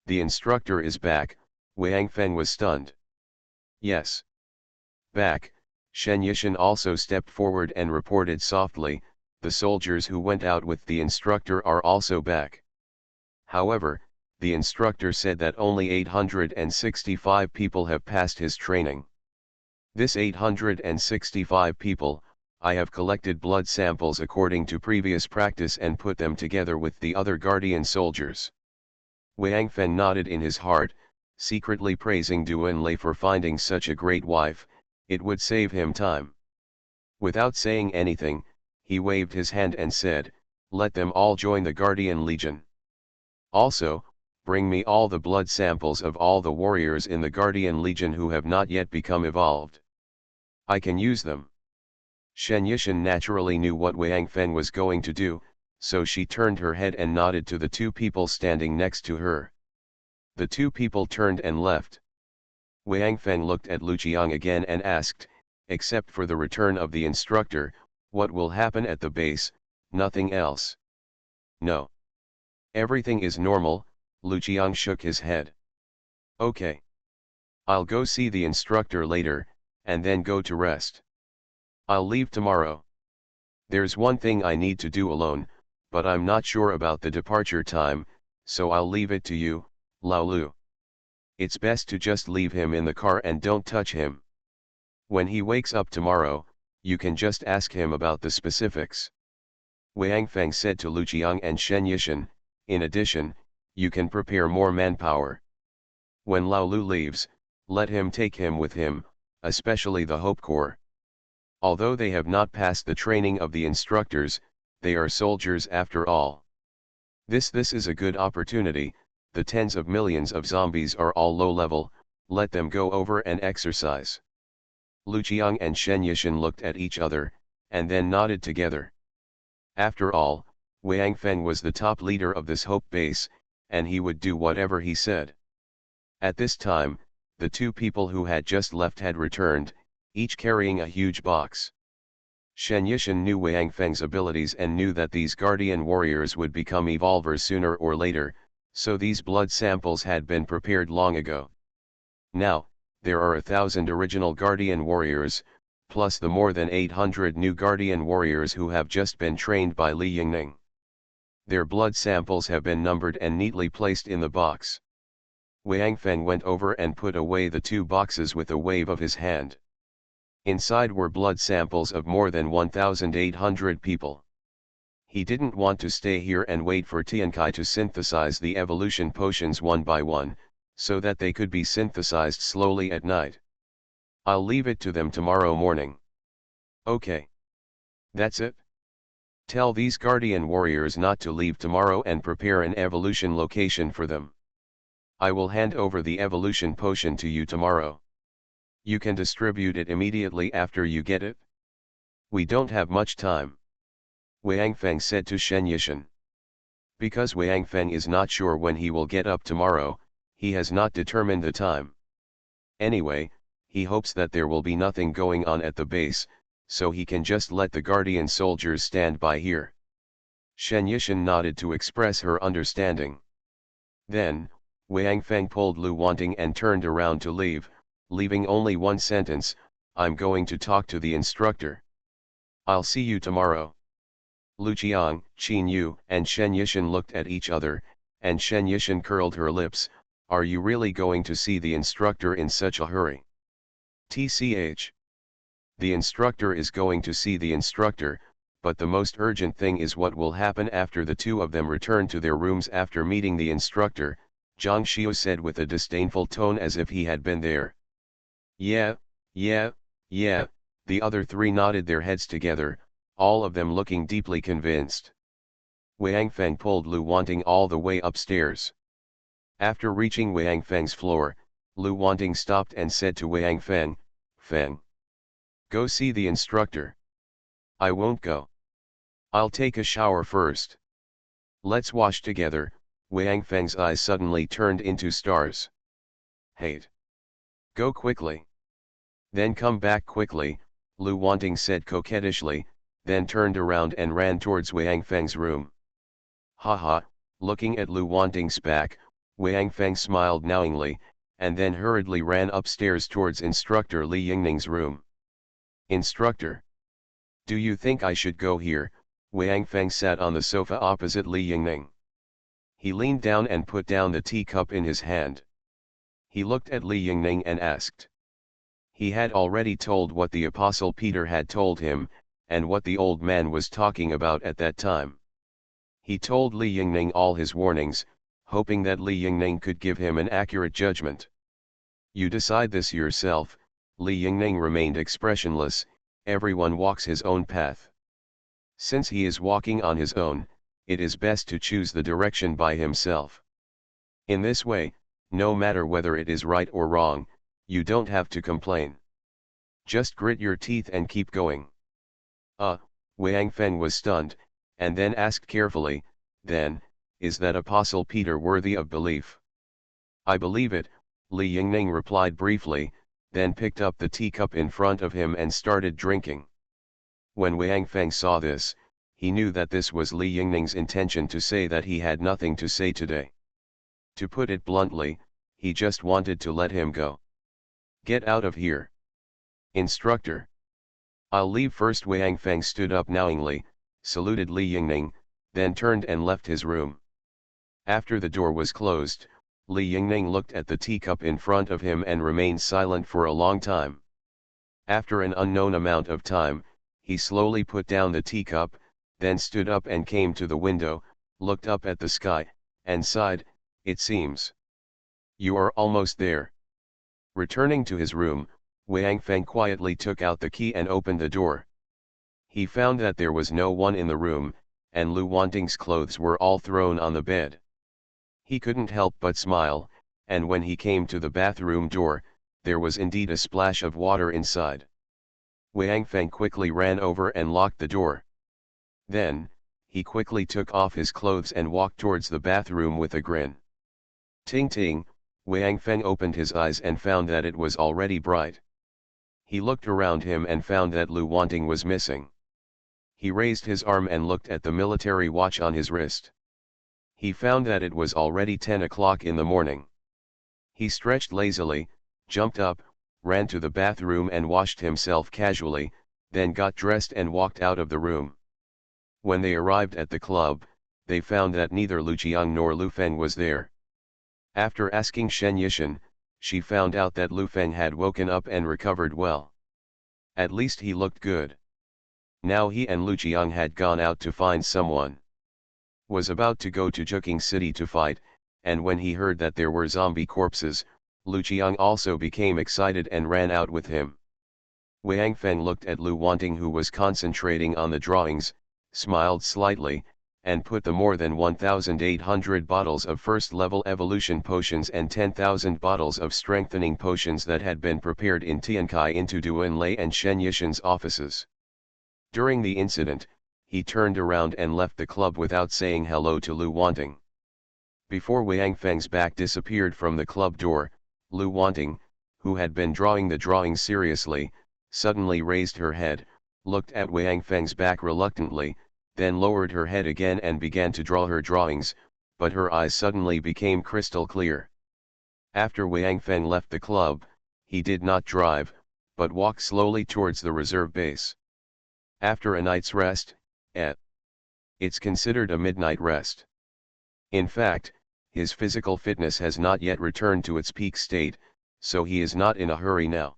The instructor is back. Wang Feng was stunned. "Yes. Back." Shen Yishan also stepped forward and reported softly, "The soldiers who went out with the instructor are also back." However, the instructor said that only 865 people have passed his training. This 865 people, I have collected blood samples according to previous practice and put them together with the other Guardian soldiers. Wang Feng nodded in his heart, secretly praising Doomsday for finding such a great wife. It would save him time. Without saying anything, he waved his hand and said, "Let them all join the Guardian Legion. Also, bring me all the blood samples of all the warriors in the Guardian Legion who have not yet become evolved. I can use them." Shen Yishan naturally knew what Wang Feng was going to do, so she turned her head and nodded to the two people standing next to her. The two people turned and left. Wang Feng looked at Luqiang again and asked, "Except for the return of the instructor, what will happen at the base?" "Nothing else." "No. Everything is normal." Luqiang shook his head. "Okay. I'll go see the instructor later, and then go to rest. I'll leave tomorrow. There's one thing I need to do alone, but I'm not sure about the departure time, so I'll leave it to you, Lao Lu. It's best to just leave him in the car and don't touch him. When he wakes up tomorrow, you can just ask him about the specifics." Wang Feng said to Luqiang and Shen Yishan. In addition, you can prepare more manpower. When Lao Lu leaves, let him take him with him, especially the Hope Corps. Although they have not passed the training of the instructors, they are soldiers after all. This is a good opportunity. The tens of millions of zombies are all low level, let them go over and exercise. Lu Qiang and Shen Yishan looked at each other, and then nodded together. After all, Wang Feng was the top leader of this Hope base, and he would do whatever he said. At this time, the two people who had just left had returned, each carrying a huge box. Shen Yishan knew Wang Feng's abilities and knew that these guardian warriors would become evolvers sooner or later, so these blood samples had been prepared long ago. Now, there are 1,000 original guardian warriors, plus the more than 800 new guardian warriors who have just been trained by Li Yingning. Their blood samples have been numbered and neatly placed in the box. Wang Feng went over and put away the two boxes with a wave of his hand. Inside were blood samples of more than 1,800 people. He didn't want to stay here and wait for Tiankai to synthesize the evolution potions one by one, so that they could be synthesized slowly at night. I'll leave it to them tomorrow morning. Okay. That's it? Tell these guardian warriors not to leave tomorrow and prepare an evolution location for them. I will hand over the evolution potion to you tomorrow. You can distribute it immediately after you get it. We don't have much time. Wang Feng said to Shen Yishan. Because Wang Feng is not sure when he will get up tomorrow, he has not determined the time. Anyway, he hopes that there will be nothing going on at the base, so he can just let the guardian soldiers stand by here. Shen Yishan nodded to express her understanding. Then, Wang Feng pulled Lu Wanting and turned around to leave, leaving only one sentence, I'm going to talk to the instructor. I'll see you tomorrow. Lu Qiang, Qin Yu and Shen Yishan looked at each other, and Shen Yishan curled her lips, are you really going to see the instructor in such a hurry? TCH. The instructor is going to see the instructor, but the most urgent thing is what will happen after the two of them return to their rooms after meeting the instructor, Zhang Xiu said with a disdainful tone as if he had been there. Yeah, the other three nodded their heads together, all of them looking deeply convinced. Wang Feng pulled Lu Wanting all the way upstairs. After reaching Wang Feng's floor, Lu Wanting stopped and said to Wang Feng, Feng, go see the instructor. I won't go. I'll take a shower first. Let's wash together. Wang Feng's eyes suddenly turned into stars. Hate. Go quickly. Then come back quickly, Lu Wanting said coquettishly, then turned around and ran towards Wang Feng's room. Haha, looking at Lu Wanting's back, Wang Feng smiled knowingly, and then hurriedly ran upstairs towards instructor Li Yingning's room. Instructor. Do you think I should go here? Wang Feng sat on the sofa opposite Li Yingning. He leaned down and put down the teacup in his hand. He looked at Li Yingning and asked. He had already told what the Apostle Peter had told him, and what the old man was talking about at that time. He told Li Yingning all his warnings, hoping that Li Yingning could give him an accurate judgment. You decide this yourself. Li Yingning remained expressionless, everyone walks his own path. Since he is walking on his own, it is best to choose the direction by himself. In this way, no matter whether it is right or wrong, you don't have to complain. Just grit your teeth and keep going. Wang Feng was stunned, and then asked carefully, then, is that Apostle Peter worthy of belief? I believe it, Li Yingning replied briefly, then picked up the teacup in front of him and started drinking. When Wang Feng saw this, he knew that this was Li Yingning's intention to say that he had nothing to say today. To put it bluntly, he just wanted to let him go. Get out of here. Instructor. I'll leave first. Wang Feng stood up knowingly, saluted Li Yingning, then turned and left his room. After the door was closed, Li Yingning looked at the teacup in front of him and remained silent for a long time. After an unknown amount of time, he slowly put down the teacup, then stood up and came to the window, looked up at the sky, and sighed, it seems. You are almost there. Returning to his room, Wang Feng quietly took out the key and opened the door. He found that there was no one in the room, and Lu Wanting's clothes were all thrown on the bed. He couldn't help but smile, and when he came to the bathroom door, there was indeed a splash of water inside. Wang Feng quickly ran over and locked the door. Then, he quickly took off his clothes and walked towards the bathroom with a grin. Ting ting, Wang Feng opened his eyes and found that it was already bright. He looked around him and found that Lu Wanting was missing. He raised his arm and looked at the military watch on his wrist. He found that it was already 10 o'clock in the morning. He stretched lazily, jumped up, ran to the bathroom and washed himself casually, then got dressed and walked out of the room. When they arrived at the club, they found that neither Lu Qiang nor Lu Feng was there. After asking Shen Yishan, she found out that Lu Feng had woken up and recovered well. At least he looked good. Now he and Lu Qiang had gone out to find someone. Was about to go to Juking City to fight, and when he heard that there were zombie corpses, Lu Qiang also became excited and ran out with him. Wang Feng looked at Lu Wanting, who was concentrating on the drawings, smiled slightly, and put the more than 1,800 bottles of first-level evolution potions and 10,000 bottles of strengthening potions that had been prepared in Tiankai into Duanlei and Shen Yishan's offices. During the incident, he turned around and left the club without saying hello to Lu Wanting. Before Wang Feng's back disappeared from the club door, Lu Wanting, who had been drawing the drawings seriously, suddenly raised her head, looked at Wang Feng's back reluctantly, then lowered her head again and began to draw her drawings, but her eyes suddenly became crystal clear. After Wang Feng left the club, he did not drive, but walked slowly towards the reserve base. After a night's rest, it's considered a midnight rest. In fact, his physical fitness has not yet returned to its peak state, so he is not in a hurry now.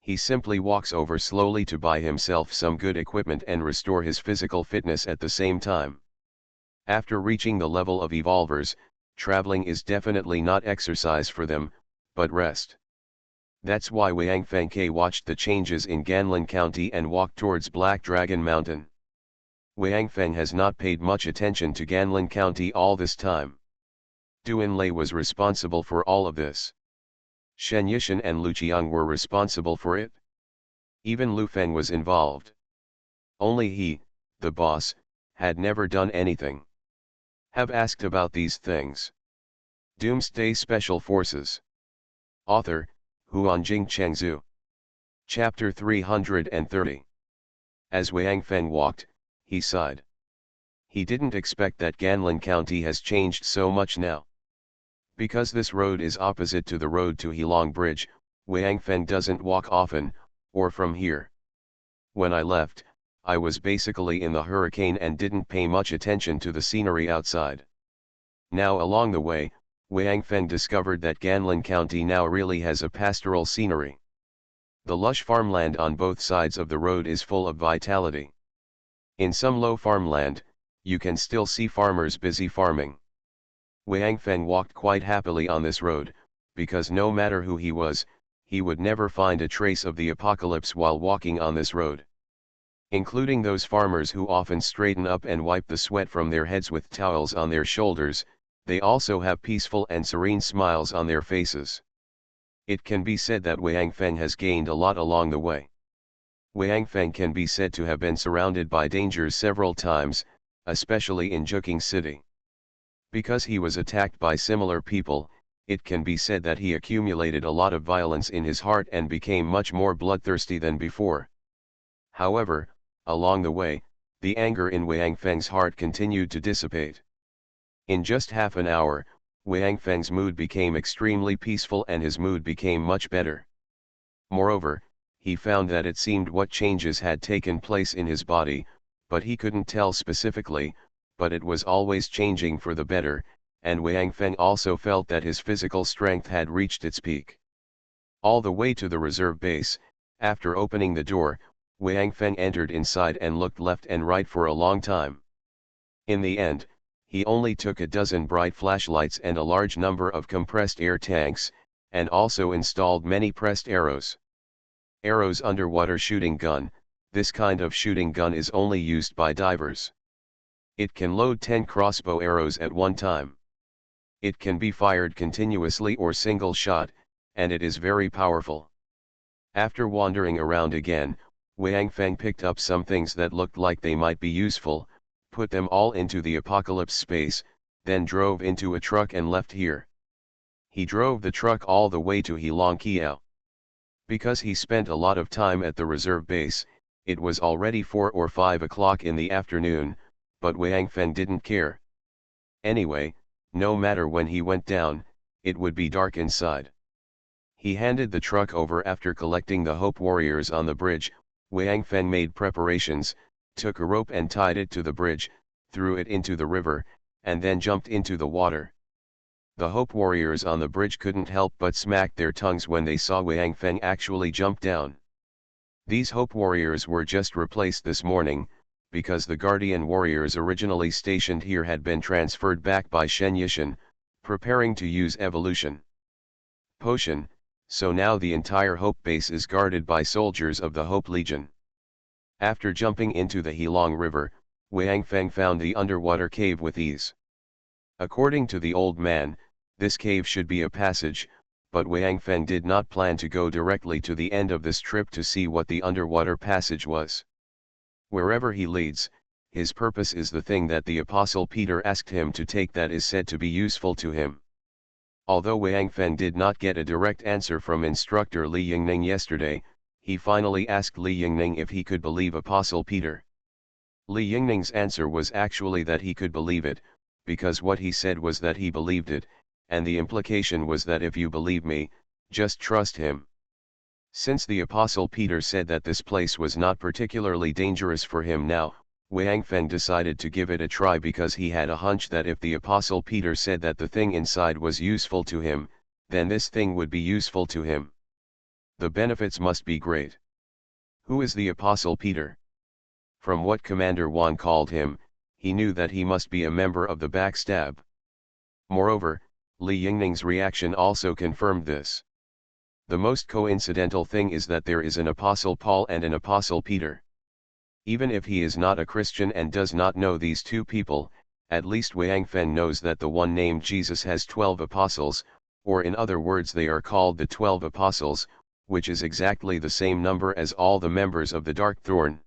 He simply walks over slowly to buy himself some good equipment and restore his physical fitness at the same time. After reaching the level of evolvers, traveling is definitely not exercise for them, but rest. That's why Wang Fengke watched the changes in Ganlin County and walked towards Black Dragon Mountain. Wang Feng has not paid much attention to Ganlin County all this time. Duanlei was responsible for all of this. Shen Yishan and Lu Qiang were responsible for it. Even Lu Feng was involved. Only he, the boss, had never done anything. Have asked about these things. Doomsday Special Forces. Author, Huanjing Chengzhu. Chapter 330. As Wang Feng walked, he sighed. He didn't expect that Ganlin County has changed so much now. Because this road is opposite to the road to Heilong Bridge, Wang Feng doesn't walk often, or from here. When I left, I was basically in the hurricane and didn't pay much attention to the scenery outside. Now along the way, Wang Feng discovered that Ganlin County now really has a pastoral scenery. The lush farmland on both sides of the road is full of vitality. In some low farmland, you can still see farmers busy farming. Wang Feng walked quite happily on this road, because no matter who he was, he would never find a trace of the apocalypse while walking on this road. Including those farmers who often straighten up and wipe the sweat from their heads with towels on their shoulders, they also have peaceful and serene smiles on their faces. It can be said that Wang Feng has gained a lot along the way. Wang Feng can be said to have been surrounded by dangers several times, especially in Juking City. Because he was attacked by similar people, it can be said that he accumulated a lot of violence in his heart and became much more bloodthirsty than before. However, along the way, the anger in Wang Feng's heart continued to dissipate. In just half an hour, Wang Feng's mood became extremely peaceful and his mood became much better. Moreover, he found that it seemed what changes had taken place in his body, but he couldn't tell specifically, but it was always changing for the better, and Wang Feng also felt that his physical strength had reached its peak. All the way to the reserve base, after opening the door, Wang Feng entered inside and looked left and right for a long time. In the end, He only took a dozen bright flashlights and a large number of compressed air tanks, and also installed many pressed arrows. Arrows underwater shooting gun. This kind of shooting gun is only used by divers. It can load 10 crossbow arrows at one time. It can be fired continuously or single shot, and it is very powerful. After wandering around again, Wang Feng picked up some things that looked like they might be useful, put them all into the apocalypse space, then drove into a truck and left here. He drove the truck all the way to Heilongjiao. Because he spent a lot of time at the reserve base, it was already 4 or 5 o'clock in the afternoon, but Wang Feng didn't care. Anyway, no matter when he went down, it would be dark inside. He handed the truck over after collecting the Hope Warriors on the bridge. Wang Feng made preparations, took a rope and tied it to the bridge, threw it into the river, and then jumped into the water. The Hope Warriors on the bridge couldn't help but smack their tongues when they saw Wang Feng actually jump down. These Hope Warriors were just replaced this morning, because the Guardian Warriors originally stationed here had been transferred back by Shen Yishan, preparing to use evolution potion, so now the entire Hope base is guarded by soldiers of the Hope Legion. After jumping into the Heilong River, Wang Feng found the underwater cave with ease. According to the old man, this cave should be a passage, but Wang Feng did not plan to go directly to the end of this trip to see what the underwater passage was. Wherever he leads, his purpose is the thing that the Apostle Peter asked him to take that is said to be useful to him. Although Wang Feng did not get a direct answer from instructor Li Yingning yesterday, he finally asked Li Yingning if he could believe Apostle Peter. Li Yingning's answer was actually that he could believe it, because what he said was that he believed it, and the implication was that if you believe me, just trust him. Since the Apostle Peter said that this place was not particularly dangerous for him now, Wang Feng decided to give it a try because he had a hunch that if the Apostle Peter said that the thing inside was useful to him, then this thing would be useful to him. The benefits must be great. Who is the Apostle Peter? From what Commander Wan called him, he knew that he must be a member of the backstab. Moreover, Li Yingning's reaction also confirmed this. The most coincidental thing is that there is an Apostle Paul and an Apostle Peter. Even if he is not a Christian and does not know these two people, at least Wang Feng knows that the one named Jesus has 12 apostles, or in other words they are called the 12 apostles, which is exactly the same number as all the members of the Dark Thorn.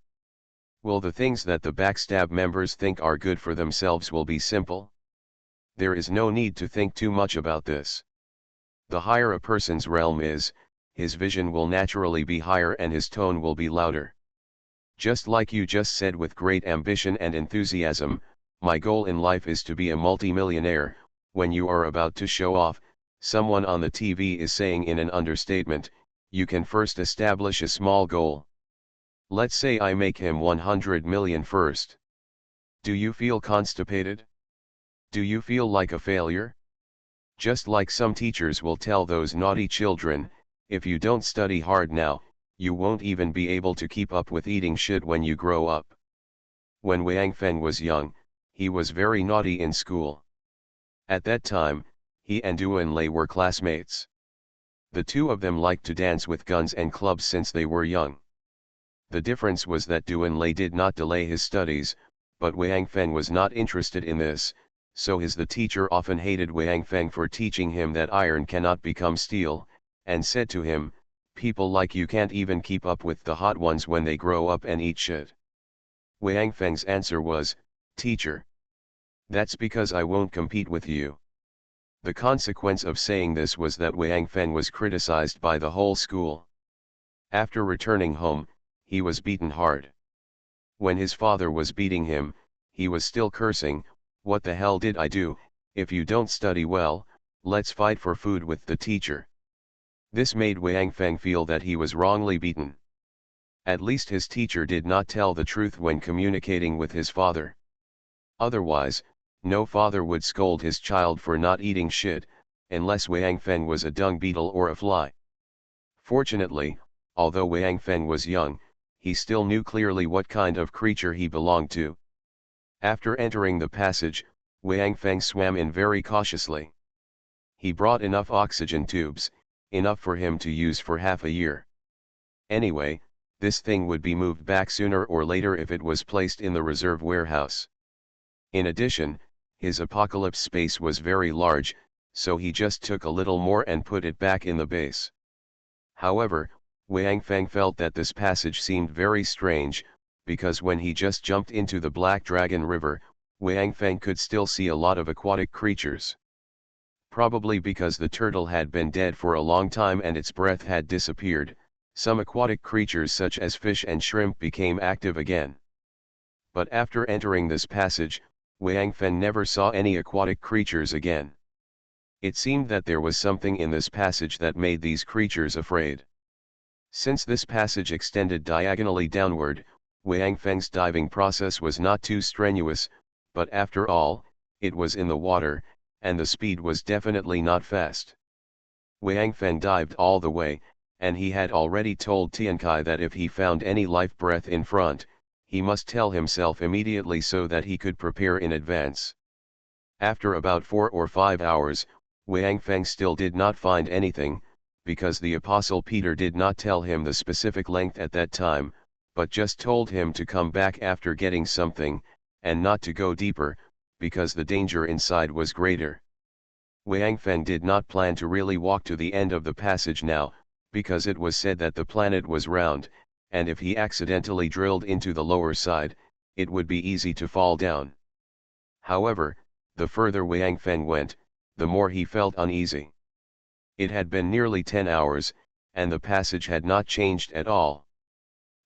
Will the things that the backstab members think are good for themselves will be simple? There is no need to think too much about this. The higher a person's realm is, his vision will naturally be higher and his tone will be louder. Just like you just said with great ambition and enthusiasm, my goal in life is to be a multimillionaire. When you are about to show off, someone on the TV is saying in an understatement, you can first establish a small goal. Let's say I make him 100 million first. Do you feel constipated? Do you feel like a failure? Just like some teachers will tell those naughty children, if you don't study hard now, you won't even be able to keep up with eating shit when you grow up. When Wang Feng was young, he was very naughty in school. At that time, he and Duan Lei were classmates. The two of them liked to dance with guns and clubs since they were young. The difference was that Duan Lei did not delay his studies, but Wang Feng was not interested in this, so the teacher often hated Wang Feng for teaching him that iron cannot become steel, and said to him, people like you can't even keep up with the hot ones when they grow up and eat shit. Wang Feng's answer was, teacher. That's because I won't compete with you. The consequence of saying this was that Wang Feng was criticized by the whole school. After returning home, he was beaten hard. When his father was beating him, he was still cursing, what the hell did I do? If you don't study well, let's fight for food with the teacher. This made Wang Feng feel that he was wrongly beaten. At least his teacher did not tell the truth when communicating with his father. Otherwise, no father would scold his child for not eating shit, unless Wang Feng was a dung beetle or a fly. Fortunately, although Wang Feng was young, he still knew clearly what kind of creature he belonged to. After entering the passage, Wang Feng swam in very cautiously. He brought enough oxygen tubes, enough for him to use for half a year. Anyway, this thing would be moved back sooner or later if it was placed in the reserve warehouse. In addition, his apocalypse space was very large, so he just took a little more and put it back in the base. However, Wang Feng felt that this passage seemed very strange, because when he just jumped into the Black Dragon River, Wang Feng could still see a lot of aquatic creatures. Probably because the turtle had been dead for a long time and its breath had disappeared, some aquatic creatures such as fish and shrimp became active again. But after entering this passage, Wang Feng never saw any aquatic creatures again. It seemed that there was something in this passage that made these creatures afraid. Since this passage extended diagonally downward, Wang Feng's diving process was not too strenuous, but after all, it was in the water, and the speed was definitely not fast. Wang Feng dived all the way, and he had already told Tiankai that if he found any life breath in front, he must tell himself immediately so that he could prepare in advance. After about 4 or 5 hours, Wang Feng still did not find anything, because the Apostle Peter did not tell him the specific length at that time, but just told him to come back after getting something, and not to go deeper, because the danger inside was greater. Wang Feng did not plan to really walk to the end of the passage now, because it was said that the planet was round, and if he accidentally drilled into the lower side, it would be easy to fall down. However, the further Wang Feng went, the more he felt uneasy. It had been nearly 10 hours, and the passage had not changed at all.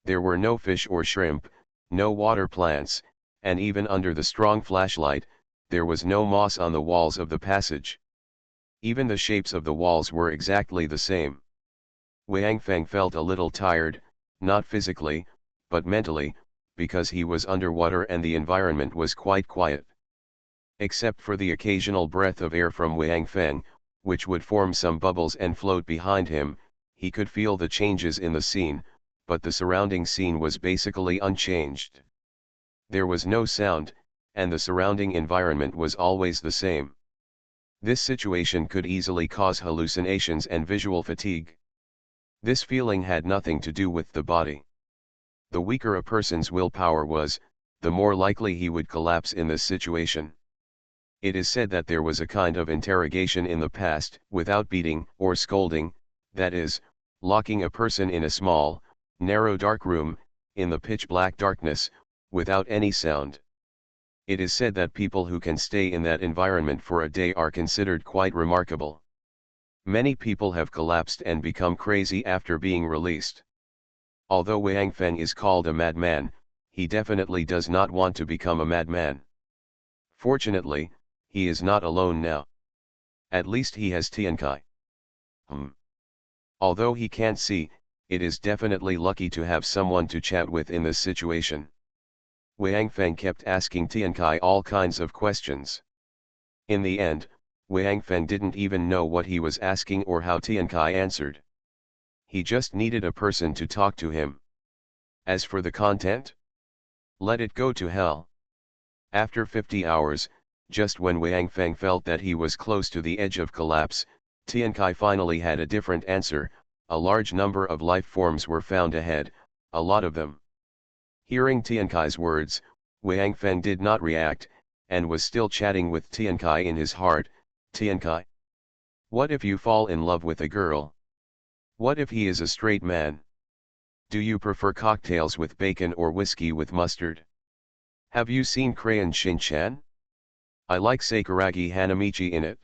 There were no fish or shrimp, no water plants, and even under the strong flashlight, there was no moss on the walls of the passage. Even the shapes of the walls were exactly the same. Wang Feng felt a little tired, not physically, but mentally, because he was underwater and the environment was quite quiet. Except for the occasional breath of air from Wang Feng, which would form some bubbles and float behind him, he could feel the changes in the scene, but the surrounding scene was basically unchanged. There was no sound, and the surrounding environment was always the same. This situation could easily cause hallucinations and visual fatigue. This feeling had nothing to do with the body. The weaker a person's willpower was, the more likely he would collapse in this situation. It is said that there was a kind of interrogation in the past, without beating or scolding, that is, locking a person in a small, narrow dark room, in the pitch-black darkness, without any sound. It is said that people who can stay in that environment for a day are considered quite remarkable. Many people have collapsed and become crazy after being released. Although Wang Feng is called a madman, he definitely does not want to become a madman. Fortunately, he is not alone now. At least he has Tiankai. Although he can't see, it is definitely lucky to have someone to chat with in this situation. Wang Feng kept asking Tiankai all kinds of questions. In the end, Wang Feng didn't even know what he was asking or how Tiankai answered. He just needed a person to talk to him. As for the content, let it go to hell. After 50 hours, just when Wang Feng felt that he was close to the edge of collapse, Tiankai finally had a different answer. A large number of life forms were found ahead, a lot of them. Hearing Tiankai's words, Wang Feng did not react, and was still chatting with Tiankai in his heart. Tiankai, what if you fall in love with a girl? What if he is a straight man? Do you prefer cocktails with bacon or whiskey with mustard? Have you seen Crayon Shin-chan? I like Sakuragi Hanamichi in it.